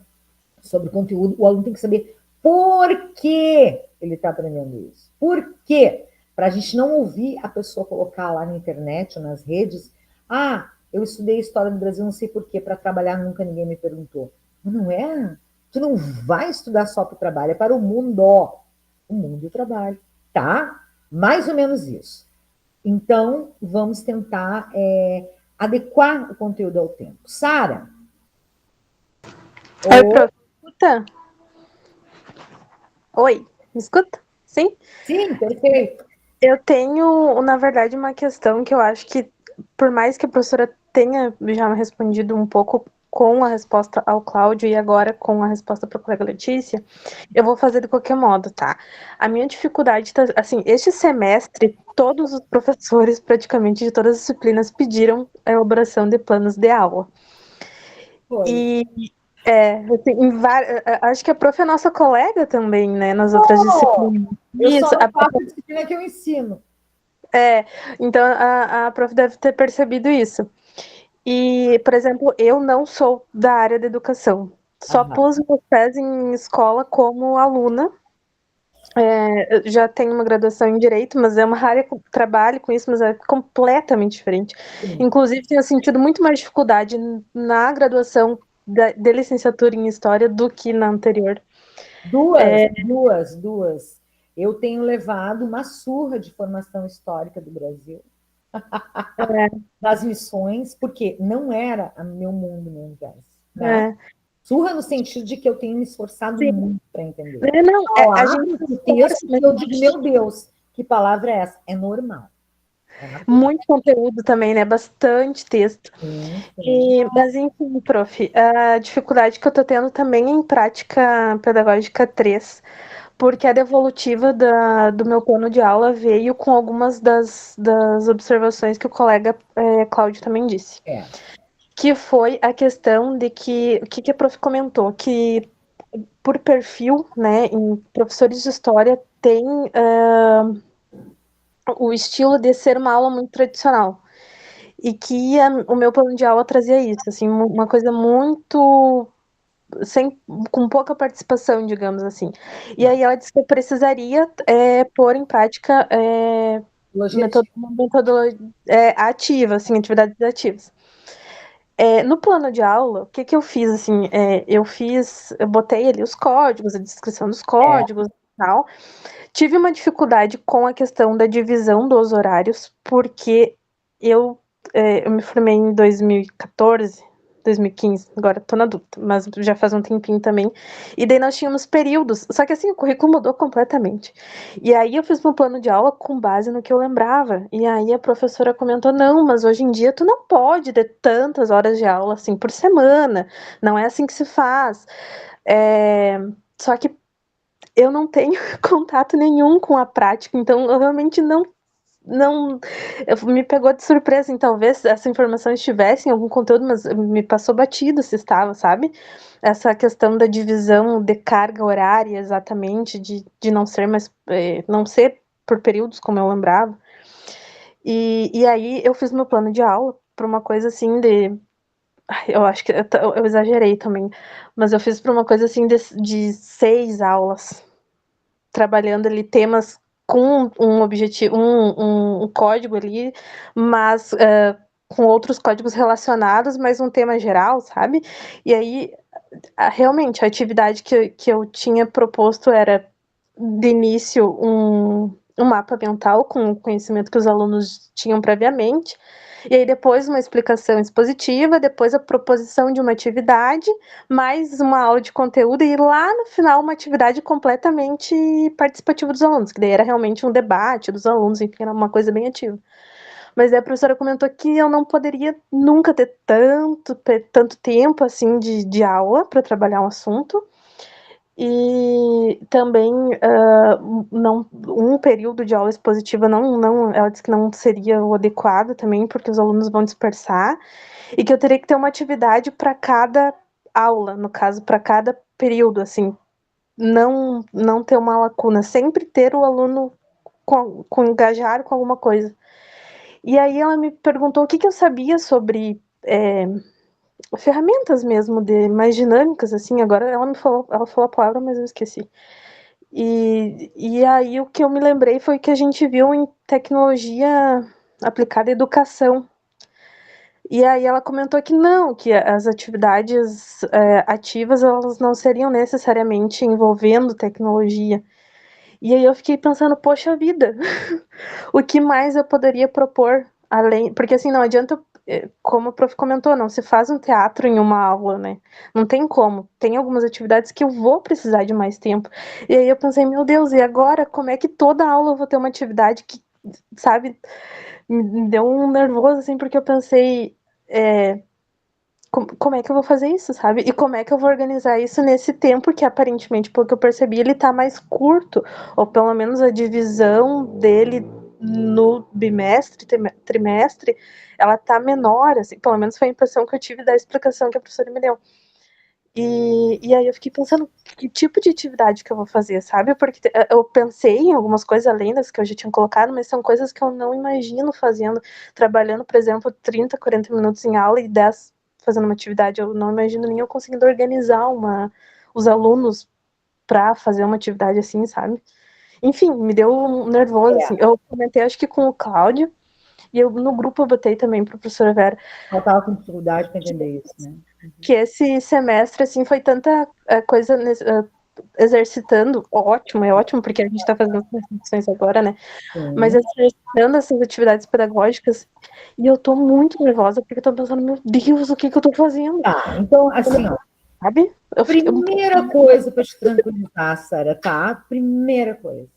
Speaker 1: sobre o conteúdo, o aluno tem que saber por que ele está aprendendo isso. Por quê? Para a gente não ouvir a pessoa colocar lá na internet ou nas redes, eu estudei História do Brasil, não sei por quê, para trabalhar nunca ninguém me perguntou. Mas não é. Tu não vai estudar só para o trabalho, é para o mundo. O mundo do trabalho, tá? Mais ou menos isso. Então, vamos tentar adequar o conteúdo ao tempo. Sara?
Speaker 3: Escuta? Oi, me escuta? Sim?
Speaker 1: Sim, perfeito.
Speaker 3: Eu tenho, na verdade, uma questão que eu acho que, por mais que a professora tenha já respondido um pouco com a resposta ao Cláudio e agora com a resposta para a colega Letícia, eu vou fazer de qualquer modo, tá? A minha dificuldade, assim, este semestre, todos os professores, praticamente de todas as disciplinas, pediram a elaboração de planos de aula.
Speaker 1: Foi.
Speaker 3: E assim, acho que a prof é nossa colega também, né, nas outras disciplinas.
Speaker 1: Eu só não faço a disciplina que eu ensino.
Speaker 3: Então a prof deve ter percebido isso. E, por exemplo, eu não sou da área da educação. Só pus meus pés em escola como aluna. Eu já tenho uma graduação em Direito, mas é uma área que trabalho com isso, mas é completamente diferente. Sim. Inclusive, tenho sentido muito mais dificuldade na graduação de licenciatura em História do que na anterior.
Speaker 1: Duas. Eu tenho levado uma surra de formação histórica do Brasil, das missões, porque não era meu mundo, meu universo. Né? Surra no sentido de que eu tenho me esforçado muito para entender.
Speaker 3: Não, a gente
Speaker 1: o texto, eu digo, meu Deus, que palavra é essa? É normal.
Speaker 3: Muito conteúdo também, né? Bastante texto.
Speaker 1: Sim.
Speaker 3: Mas enfim, prof, a dificuldade que eu tô tendo também em prática pedagógica 3, porque a devolutiva do meu plano de aula veio com algumas das observações que o colega Cláudio também disse. Que foi a questão de que, o que a prof comentou, que por perfil, né, em professores de história tem o estilo de ser uma aula muito tradicional. E que o meu plano de aula trazia isso, assim, uma coisa muito com pouca participação, digamos assim. E aí ela disse que eu precisaria pôr em prática metodologia ativa, assim, atividades ativas. No plano de aula, o que eu fiz, assim, eu botei ali os códigos, a descrição dos códigos e tal. Tive uma dificuldade com a questão da divisão dos horários, porque eu me formei em 2014, 2015, agora tô na dúvida, mas já faz um tempinho também. E daí nós tínhamos períodos, só que assim, o currículo mudou completamente. E aí eu fiz um plano de aula com base no que eu lembrava. E aí a professora comentou, não, mas hoje em dia tu não pode ter tantas horas de aula assim por semana, não é assim que se faz. Só que eu não tenho contato nenhum com a prática, então eu realmente não me pegou de surpresa, assim, talvez essa informação estivesse em algum conteúdo, mas me passou batido se estava, sabe? Essa questão da divisão de carga horária, exatamente, de não ser mais, não ser por períodos como eu lembrava. E aí eu fiz meu plano de aula para uma coisa assim de... Eu acho que eu exagerei também, mas eu fiz para uma coisa assim de 6 aulas, trabalhando ali temas com um objetivo, um código ali, mas com outros códigos relacionados, mas um tema geral, sabe? E aí, realmente, a atividade que eu tinha proposto era, de início, um mapa mental com o conhecimento que os alunos tinham previamente, e aí depois uma explicação expositiva, depois a proposição de uma atividade, mais uma aula de conteúdo, e lá no final uma atividade completamente participativa dos alunos, que daí era realmente um debate dos alunos, enfim, era uma coisa bem ativa. Mas aí a professora comentou que eu não poderia nunca ter tanto tempo assim de aula para trabalhar um assunto, e também um período de aula expositiva ela disse que não seria o adequado também, porque os alunos vão dispersar, e que eu teria que ter uma atividade para cada aula, no caso, para cada período, assim, não ter uma lacuna, sempre ter o aluno engajado com alguma coisa. E aí ela me perguntou o que eu sabia sobre ferramentas mesmo, mais dinâmicas, assim, agora ela falou a palavra, mas eu esqueci. E aí o que eu me lembrei foi que a gente viu em tecnologia aplicada à educação. E aí ela comentou que não, que as atividades ativas, elas não seriam necessariamente envolvendo tecnologia. E aí eu fiquei pensando, poxa vida, o que mais eu poderia propor além... Porque assim, não adianta, como o prof comentou, não se faz um teatro em uma aula, né? Não tem como. Tem algumas atividades que eu vou precisar de mais tempo. E aí eu pensei, meu Deus, e agora como é que toda aula eu vou ter uma atividade que, sabe, me deu um nervoso, assim, porque eu pensei... como é que eu vou fazer isso, sabe? E como é que eu vou organizar isso nesse tempo que, aparentemente, pelo que eu percebi, ele tá mais curto, ou pelo menos a divisão dele no bimestre, trimestre, ela tá menor, assim, pelo menos foi a impressão que eu tive da explicação que a professora me deu. E aí eu fiquei pensando, que tipo de atividade que eu vou fazer, sabe? Porque eu pensei em algumas coisas além das que eu já tinha colocado, mas são coisas que eu não imagino fazendo, trabalhando, por exemplo, 30, 40 minutos em aula e 10 fazendo uma atividade. Eu não imagino nem eu conseguindo organizar os alunos para fazer uma atividade assim, sabe? Enfim, me deu um nervoso, assim. Eu comentei, acho que com o Cláudio, e no grupo eu botei também para a professora Vera.
Speaker 1: Eu estava com dificuldade para entender isso, né?
Speaker 3: Que esse semestre, assim, foi tanta coisa exercitando, ótimo, é ótimo, porque a gente está fazendo as reflexões agora, né? Mas exercitando essas atividades pedagógicas, e eu tô muito nervosa, porque eu tô pensando, meu Deus, o que eu tô fazendo?
Speaker 1: Tá, então, assim, ó,
Speaker 3: Sabe?
Speaker 1: primeira coisa para te tranquilizar, Sara, tá? Primeira coisa.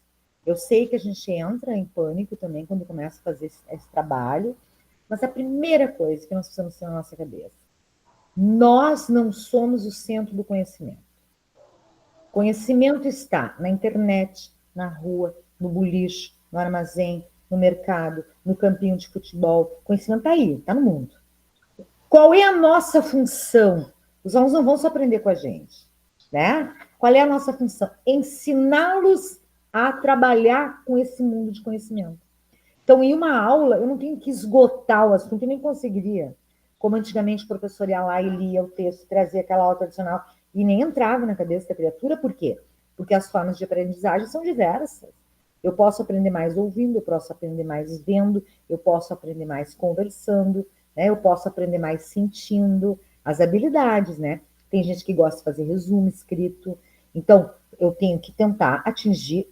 Speaker 1: Eu sei que a gente entra em pânico também quando começa a fazer esse trabalho, mas a primeira coisa que nós precisamos ter na nossa cabeça: nós não somos o centro do conhecimento. Conhecimento está na internet, na rua, no boliche, no armazém, no mercado, no campinho de futebol. Conhecimento está aí, está no mundo. Qual é a nossa função? Os alunos não vão só aprender com a gente, né? Qual é a nossa função? Ensiná-los a trabalhar com esse mundo de conhecimento. Então, em uma aula, eu não tenho que esgotar o assunto, eu nem conseguiria. Como antigamente o professor ia lá e lia o texto, trazia aquela aula tradicional, e nem entrava na cabeça da criatura. Por quê? Porque as formas de aprendizagem são diversas. Eu posso aprender mais ouvindo, eu posso aprender mais vendo, eu posso aprender mais conversando, né? Eu posso aprender mais sentindo as habilidades, né? Tem gente que gosta de fazer resumo escrito. Então, eu tenho que tentar atingir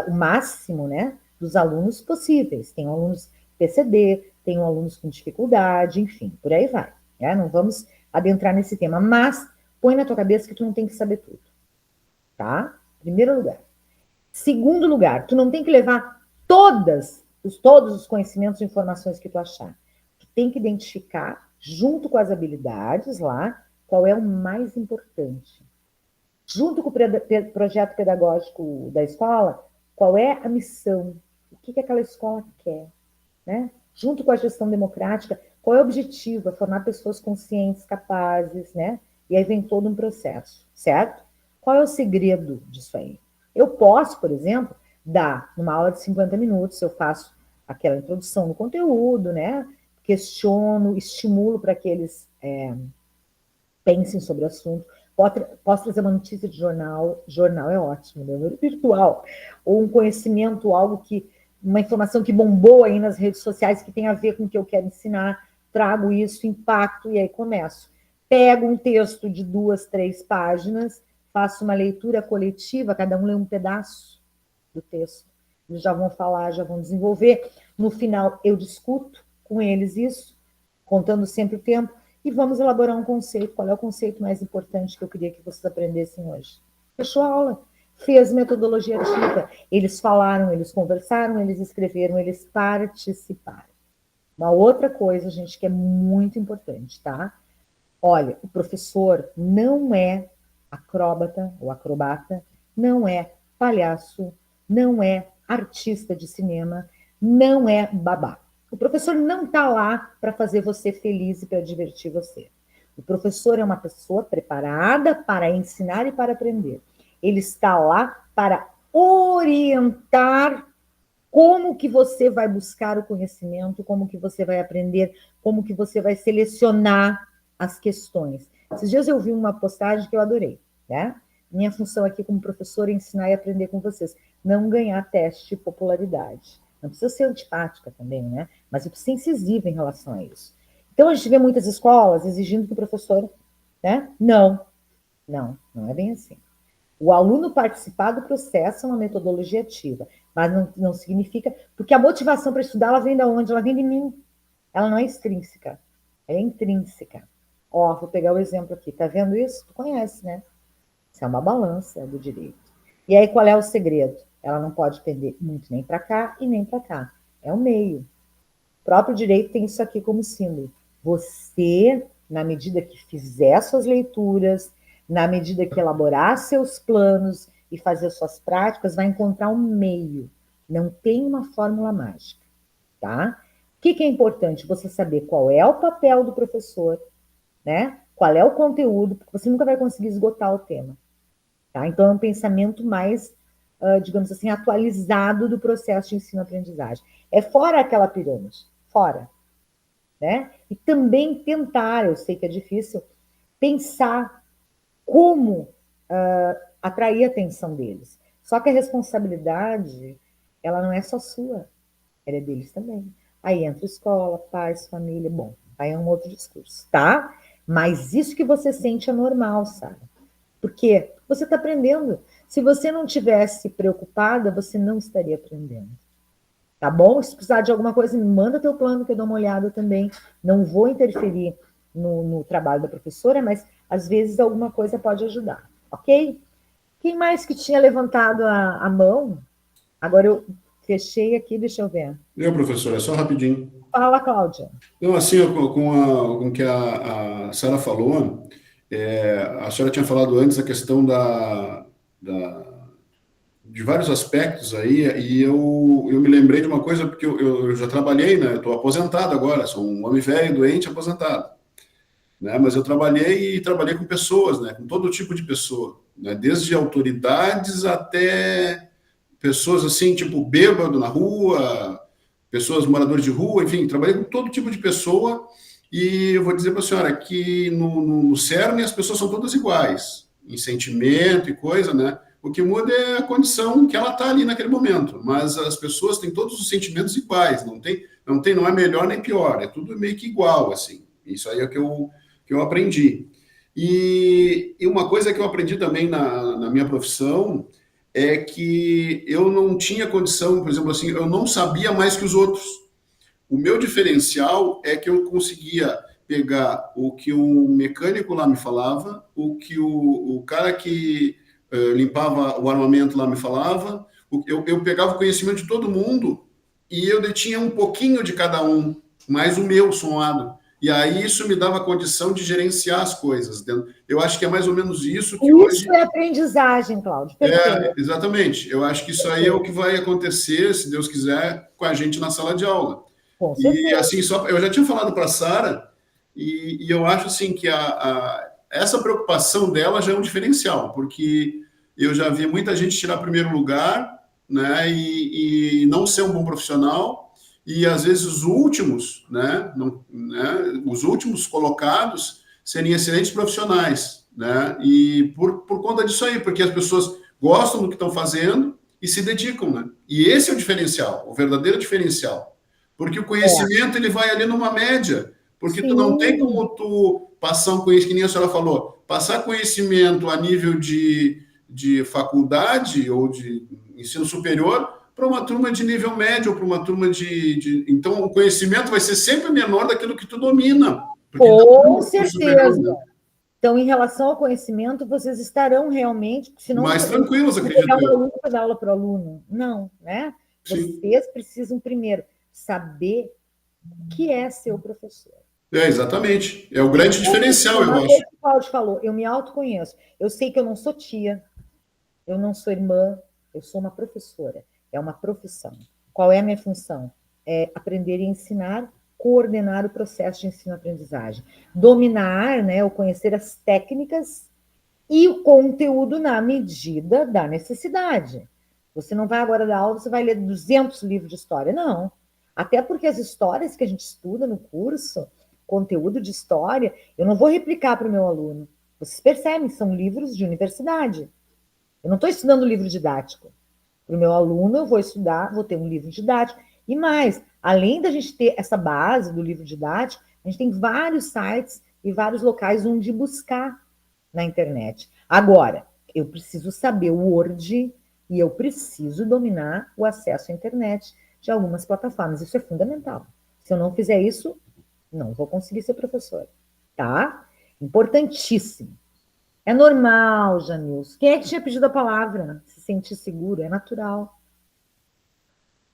Speaker 1: o máximo, né, dos alunos possíveis. Tem alunos PCD, tem alunos com dificuldade, enfim, por aí vai. Né? Não vamos adentrar nesse tema, mas põe na tua cabeça que tu não tem que saber tudo, tá? Primeiro lugar. Segundo lugar, tu não tem que levar todos os conhecimentos e informações que tu achar. Tu tem que identificar, junto com as habilidades lá, qual é o mais importante. Junto com o projeto pedagógico da escola, qual é a missão, o que aquela escola quer, né? Junto com a gestão democrática, qual é o objetivo? É formar pessoas conscientes, capazes, né? E aí vem todo um processo, certo? Qual é o segredo disso aí? Eu posso, por exemplo, dar numa aula de 50 minutos, eu faço aquela introdução no conteúdo, né? Questiono, estimulo para que eles pensem sobre o assunto. Posso trazer uma notícia de jornal é ótimo, né? Virtual, ou um conhecimento, algo que, uma informação que bombou aí nas redes sociais que tem a ver com o que eu quero ensinar, trago isso, impacto, e aí começo. Pego um texto de 2, 3 páginas, faço uma leitura coletiva, cada um lê um pedaço do texto. Eles já vão falar, já vão desenvolver. No final, eu discuto com eles isso, contando sempre o tempo, e vamos elaborar um conceito. Qual é o conceito mais importante que eu queria que vocês aprendessem hoje? Fechou a aula. Fez metodologia ativa. Eles falaram, eles conversaram, eles escreveram, eles participaram. Uma outra coisa, gente, que é muito importante, tá? Olha, o professor não é acróbata ou acrobata, não é palhaço, não é artista de cinema, não é babá. O professor não está lá para fazer você feliz e para divertir você. O professor é uma pessoa preparada para ensinar e para aprender. Ele está lá para orientar como que você vai buscar o conhecimento, como que você vai aprender, como que você vai selecionar as questões. Esses dias eu vi uma postagem que eu adorei, né? Minha função aqui como professora é ensinar e aprender com vocês, não ganhar teste de popularidade. Não precisa ser antipática também, né? Mas eu preciso ser incisiva em relação a isso. Então a gente vê muitas escolas exigindo que o professor, né? Não é bem assim. O aluno participar do processo é uma metodologia ativa, mas não significa... Porque a motivação para estudar, ela vem de onde? Ela vem de mim. Ela não é extrínseca, ela é intrínseca. Ó, vou pegar o exemplo aqui. Tá vendo isso? Tu conhece, né? Isso é uma balança do direito. E aí, qual é o segredo? Ela não pode pender muito nem para cá e nem para cá. É o meio. O próprio direito tem isso aqui como símbolo. Você, na medida que fizer suas leituras, na medida que elaborar seus planos e fazer suas práticas, vai encontrar um meio. Não tem uma fórmula mágica, tá? O que é importante? Você saber qual é o papel do professor, né? Qual é o conteúdo, porque você nunca vai conseguir esgotar o tema, tá? Então, é um pensamento mais, digamos assim, atualizado do processo de ensino-aprendizagem. É fora aquela pirâmide, fora, né? E também tentar, eu sei que é difícil, pensar como atrair a atenção deles. Só que a responsabilidade, ela não é só sua, ela é deles também. Aí entra escola, pais, família, bom, aí é um outro discurso, tá? Mas isso que você sente é normal, sabe? Por quê? você está aprendendo. Se você não tivesse preocupada, você não estaria aprendendo. Tá bom? Se precisar de alguma coisa, me manda teu plano que eu dou uma olhada também. Não vou interferir no trabalho da professora, mas às vezes alguma coisa pode ajudar, ok? Quem mais que tinha levantado a mão? Agora eu fechei aqui, deixa eu ver.
Speaker 2: Professor, é só rapidinho.
Speaker 1: Fala, Cláudia.
Speaker 2: Então, assim, com o que a Sara falou, a senhora tinha falado antes a questão de vários aspectos aí, e eu me lembrei de uma coisa, porque eu já trabalhei, né? Eu estou aposentado agora, sou um homem velho, doente, aposentado. Né? Mas eu trabalhei com pessoas, né? Com todo tipo de pessoa, né? Desde autoridades até pessoas assim, tipo bêbado na rua, pessoas moradores de rua, enfim, trabalhei com todo tipo de pessoa e eu vou dizer para a senhora que no CERN as pessoas são todas iguais, em sentimento e coisa, né? O que muda é a condição que ela está ali naquele momento, mas as pessoas têm todos os sentimentos iguais, não é melhor nem pior, é tudo meio que igual, assim. Isso aí é o que eu aprendi. E uma coisa que eu aprendi também na minha profissão é que eu não tinha condição, por exemplo, assim, eu não sabia mais que os outros. O meu diferencial é que eu conseguia pegar o que o mecânico lá me falava, o que o cara que limpava o armamento lá me falava, eu pegava o conhecimento de todo mundo e eu detinha um pouquinho de cada um, mais o meu somado. E aí isso me dava a condição de gerenciar as coisas. Eu acho que é mais ou menos isso que hoje...
Speaker 1: Isso é aprendizagem, Cláudio. Perfeito.
Speaker 2: Exatamente. Eu acho que isso aí é o que vai acontecer, se Deus quiser, com a gente na sala de aula.
Speaker 1: Com
Speaker 2: E
Speaker 1: certeza.
Speaker 2: assim, eu já tinha falado para a Sara, e eu acho assim que essa preocupação dela já é um diferencial, porque eu já vi muita gente tirar primeiro lugar, né, e não ser um bom profissional, e às vezes os últimos, né, os últimos colocados serem excelentes profissionais, né, e por conta disso aí, porque as pessoas gostam do que estão fazendo e se dedicam, né, e esse é o diferencial, o verdadeiro diferencial. Porque o conhecimento ele vai ali numa média. Porque tu não tem como tu passar um conhecimento, que nem a senhora falou, passar conhecimento a nível de faculdade ou de ensino superior para uma turma de nível médio ou para uma turma Então, o conhecimento vai ser sempre menor daquilo que tu domina.
Speaker 1: Com certeza. Né? Então, em relação ao conhecimento, vocês estarão realmente... Senão,
Speaker 2: mais tranquilos, acredito eu.
Speaker 1: Um aluno para dar aula para o aluno. Não, né? Sim. Vocês precisam, primeiro, saber o que é ser o professor.
Speaker 2: Exatamente. É o grande diferencial, eu acho.
Speaker 1: O que o Cláudio falou, eu me autoconheço. Eu sei que eu não sou tia, eu não sou irmã, eu sou uma professora. É uma profissão. Qual é a minha função? É aprender e ensinar, coordenar o processo de ensino-aprendizagem. Dominar, né, ou conhecer as técnicas e o conteúdo na medida da necessidade. Você não vai agora dar aula, você vai ler 200 livros de história. Não. Até porque as histórias que a gente estuda no curso, conteúdo de história, eu não vou replicar para o meu aluno. Vocês percebem, são livros de universidade. Eu não estou estudando livro didático. Para o meu aluno, eu vou estudar, vou ter um livro didático. E mais, além da gente ter essa base do livro didático, a gente tem vários sites e vários locais onde buscar na internet. Agora, eu preciso saber o Word e eu preciso dominar o acesso à internet de algumas plataformas. Isso é fundamental. Se eu não fizer isso, não vou conseguir ser professora. Tá? Importantíssimo. É normal, Janilson. Quem é que tinha pedido a palavra? Se sentir seguro, é natural.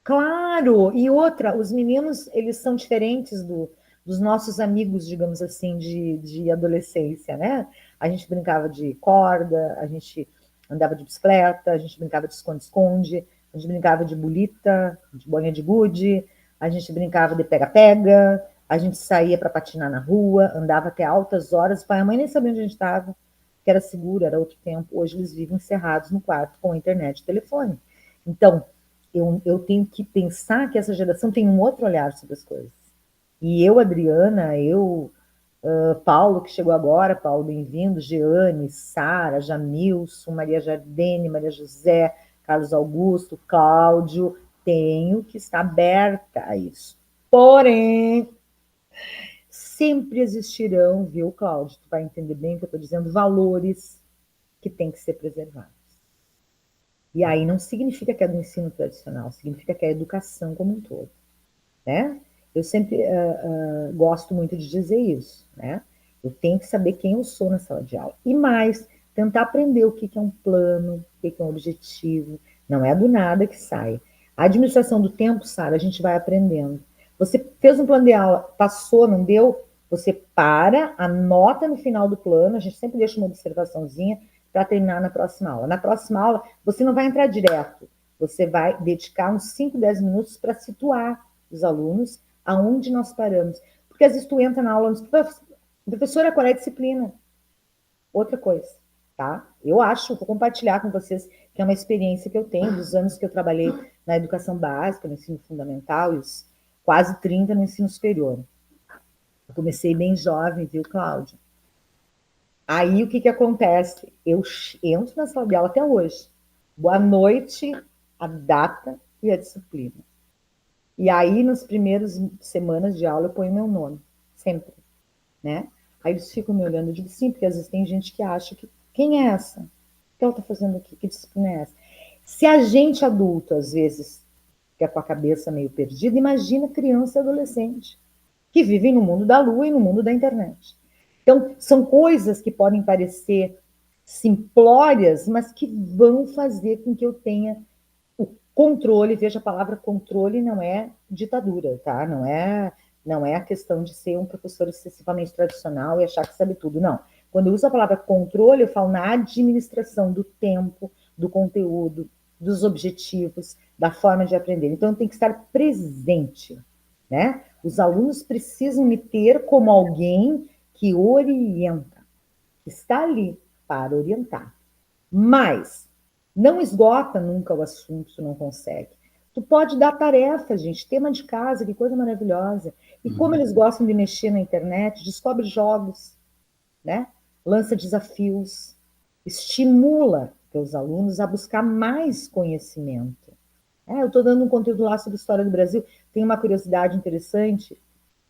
Speaker 1: Claro! E outra, os meninos, eles são diferentes dos nossos amigos, digamos assim, de adolescência, né? A gente brincava de corda, a gente andava de bicicleta, a gente brincava de esconde-esconde, a gente brincava de bolita, de bolinha de gude, a gente brincava de pega-pega, a gente saía para patinar na rua, andava até altas horas, o pai e a mãe nem sabiam onde a gente estava, que era seguro, era outro tempo. Hoje eles vivem encerrados no quarto com a internet e telefone. Então, eu tenho que pensar que essa geração tem um outro olhar sobre as coisas. E eu, Adriana, Paulo, que chegou agora, Paulo, bem-vindo, Jeane, Sara, Jamilson, Maria Jardine, Maria José, Carlos Augusto, Cláudio, tenho que estar aberta a isso. Porém, sempre existirão, viu, Cláudio? Tu vai entender bem o que eu estou dizendo, valores que têm que ser preservados. E aí não significa que é do ensino tradicional, significa que é a educação como um todo, né? Eu sempre gosto muito de dizer isso, né? Eu tenho que saber quem eu sou na sala de aula. E mais, tentar aprender o que é um plano, o que é um objetivo. Não é do nada que sai. A administração do tempo, Sara, a gente vai aprendendo. Você fez um plano de aula, passou, não deu? Você para, anota no final do plano, a gente sempre deixa uma observaçãozinha para terminar na próxima aula. Na próxima aula, você não vai entrar direto, você vai dedicar uns 5, 10 minutos para situar os alunos aonde nós paramos. Porque às vezes tu entra na aula, professora, qual é a disciplina? Outra coisa, tá? Eu acho, vou compartilhar com vocês, que é uma experiência que eu tenho dos anos que eu trabalhei na educação básica, no ensino fundamental, e os quase 30 no ensino superior. Eu comecei bem jovem, viu, Cláudia? Aí, o que acontece? Eu entro na sala de aula até hoje. Boa noite, a data e a disciplina. E aí, nas primeiras semanas de aula, eu ponho meu nome, sempre, né? Aí eles ficam me olhando, eu digo, sim, porque às vezes tem gente que acha que, quem é essa? O que ela está fazendo aqui? Que disciplina é essa? Se a gente adulto, às vezes, fica com a cabeça meio perdida, imagina criança e adolescente, que vivem no mundo da lua e no mundo da internet. Então, são coisas que podem parecer simplórias, mas que vão fazer com que eu tenha o controle. Veja, a palavra controle não é ditadura, tá? Não é a questão de ser um professor excessivamente tradicional e achar que sabe tudo, não. Quando eu uso a palavra controle, eu falo na administração do tempo, do conteúdo, dos objetivos, da forma de aprender. Então, eu tenho que estar presente, né? Os alunos precisam me ter como alguém que orienta, que está ali para orientar. Mas não esgota nunca o assunto, tu não consegue. Tu pode dar tarefa, gente, tema de casa, que coisa maravilhosa. E como eles gostam de mexer na internet, descobre jogos, né? Lança desafios, estimula teus alunos a buscar mais conhecimento. Eu estou dando um conteúdo lá sobre a história do Brasil, tem uma curiosidade interessante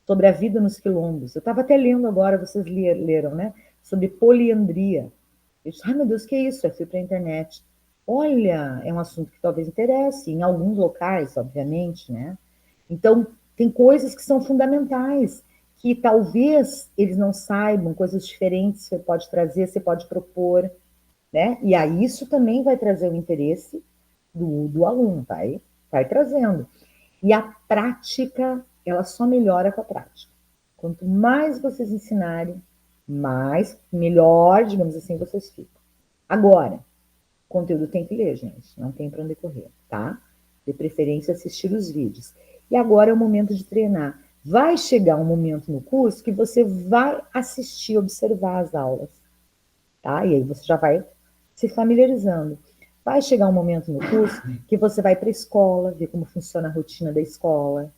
Speaker 1: sobre a vida nos quilombos. Eu estava até lendo agora, vocês leram, né? Sobre poliandria. Eu disse, ai meu Deus, que é isso? Eu fui para a internet. Olha, é um assunto que talvez interesse, em alguns locais, obviamente, né? Então, tem coisas que são fundamentais, que talvez eles não saibam, coisas diferentes você pode trazer, você pode propor, né? E aí isso também vai trazer o interesse do aluno, vai trazendo. E a prática, ela só melhora com a prática. Quanto mais vocês ensinarem, melhor, digamos assim, vocês ficam. Agora, conteúdo tem que ler, gente. Não tem para onde correr, tá? De preferência, assistir os vídeos. E agora é o momento de treinar. Vai chegar um momento no curso que você vai assistir, observar as aulas, tá? E aí você já vai se familiarizando. Vai chegar um momento no curso que você vai para a escola, ver como funciona a rotina da escola.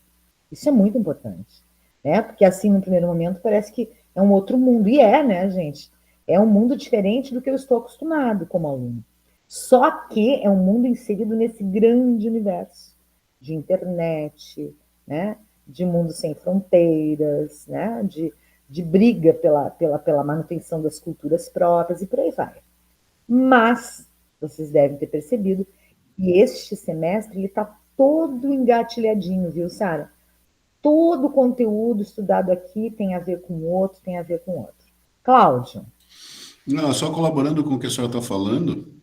Speaker 1: Isso é muito importante, né? Porque assim, no primeiro momento, parece que é um outro mundo. E é, né, gente? É um mundo diferente do que eu estou acostumado como aluno. Só que é um mundo inserido nesse grande universo de internet, né? De mundo sem fronteiras, né? De briga pela manutenção das culturas próprias e por aí vai. Mas vocês devem ter percebido que este semestre ele está todo engatilhadinho, viu, Sara? Todo o conteúdo estudado aqui tem a ver com o outro, tem a ver com o outro. Cláudio?
Speaker 2: Não, só colaborando com o que a senhora está falando,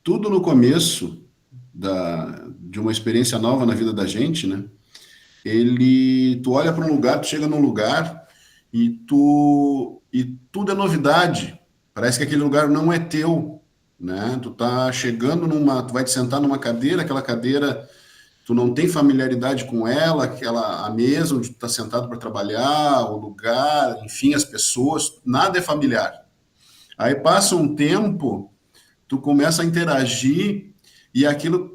Speaker 2: tudo no começo de uma experiência nova na vida da gente, né? Tu olha para um lugar, tu chega num lugar e tudo é novidade. Parece que aquele lugar não é teu, né? Tu tá chegando tu vai te sentar numa cadeira, aquela cadeira, tu não tem familiaridade com ela, a mesa onde tu tá sentado para trabalhar, o lugar, enfim, as pessoas, nada é familiar. Aí passa um tempo, tu começa a interagir e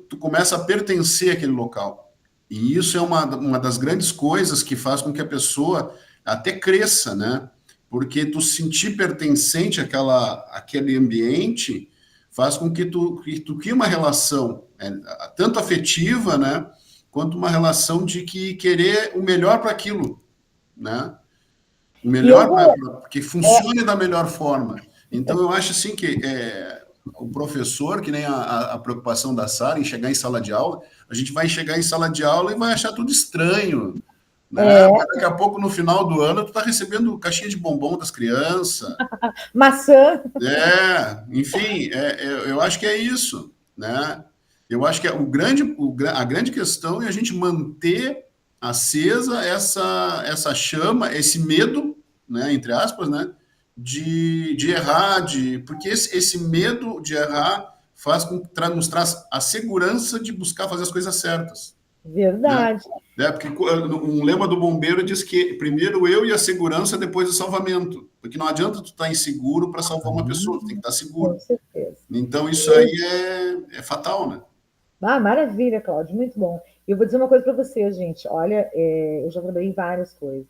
Speaker 2: tu começa a pertencer àquele local. E isso é uma das grandes coisas que faz com que a pessoa até cresça, né? Porque tu sentir pertencente àquele ambiente faz com que tu crie uma relação, tanto afetiva, né? Quanto uma relação de querer o melhor para aquilo, né? O melhor, que funcione da melhor forma. Então, eu acho assim que o professor, que nem a preocupação da Sara em chegar em sala de aula, a gente vai chegar em sala de aula e vai achar tudo estranho, né?
Speaker 1: É,
Speaker 2: Mas daqui a pouco, no final do ano, tu tá recebendo caixinha de bombom das crianças.
Speaker 1: maçã.
Speaker 2: Enfim, eu acho que é isso, né? Eu acho que a grande questão é a gente manter acesa essa chama, esse medo, né, entre aspas, né, de errar, porque esse medo de errar nos traz a segurança de buscar fazer as coisas certas, né?
Speaker 1: Verdade.
Speaker 2: Porque um lema do bombeiro diz que primeiro eu e a segurança, depois o salvamento. Porque não adianta tu estar inseguro para salvar uma pessoa, tu tem que estar
Speaker 1: Com
Speaker 2: seguro.
Speaker 1: certeza.
Speaker 2: Então isso aí é fatal, né?
Speaker 1: Ah, maravilha, Cláudio, muito bom. E eu vou dizer uma coisa para você, gente. Olha, eu já trabalhei em várias coisas.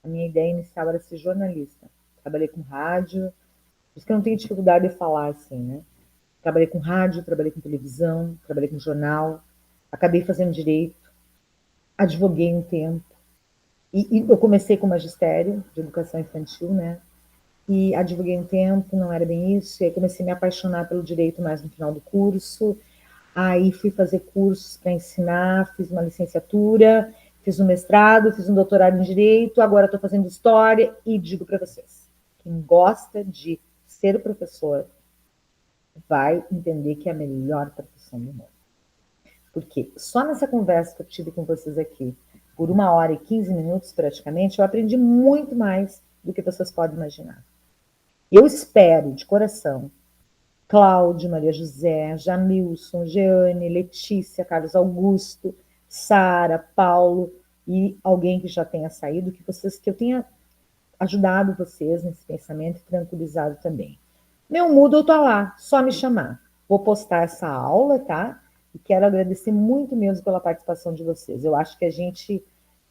Speaker 1: A minha ideia inicial era ser jornalista. Trabalhei com rádio, por isso que eu não tenho dificuldade de falar assim, né? Trabalhei com rádio, trabalhei com televisão, trabalhei com jornal, acabei fazendo direito, advoguei um tempo. E eu comecei com magistério de educação infantil, né? E advoguei um tempo, não era bem isso. E aí comecei a me apaixonar pelo direito mais no final do curso. Aí fui fazer cursos para ensinar, fiz uma licenciatura, fiz um mestrado, fiz um doutorado em direito, agora estou fazendo história e digo para vocês, quem gosta de ser professor vai entender que é a melhor profissão do mundo. Porque só nessa conversa que eu tive com vocês aqui, por 1 hora e 15 minutos praticamente, eu aprendi muito mais do que vocês podem imaginar. Eu espero, de coração, Cláudio, Maria José, Jamilson, Jeane, Letícia, Carlos Augusto, Sara, Paulo e alguém que já tenha saído, que eu tenha ajudado vocês nesse pensamento e tranquilizado também. Meu Moodle tá lá, só me chamar. Vou postar essa aula, tá? E quero agradecer muito mesmo pela participação de vocês. Eu acho que a gente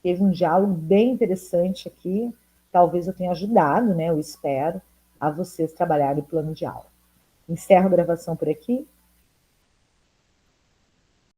Speaker 1: teve um diálogo bem interessante aqui. Talvez eu tenha ajudado, né? Eu espero, a vocês trabalharem o plano de aula. Encerro a gravação por aqui.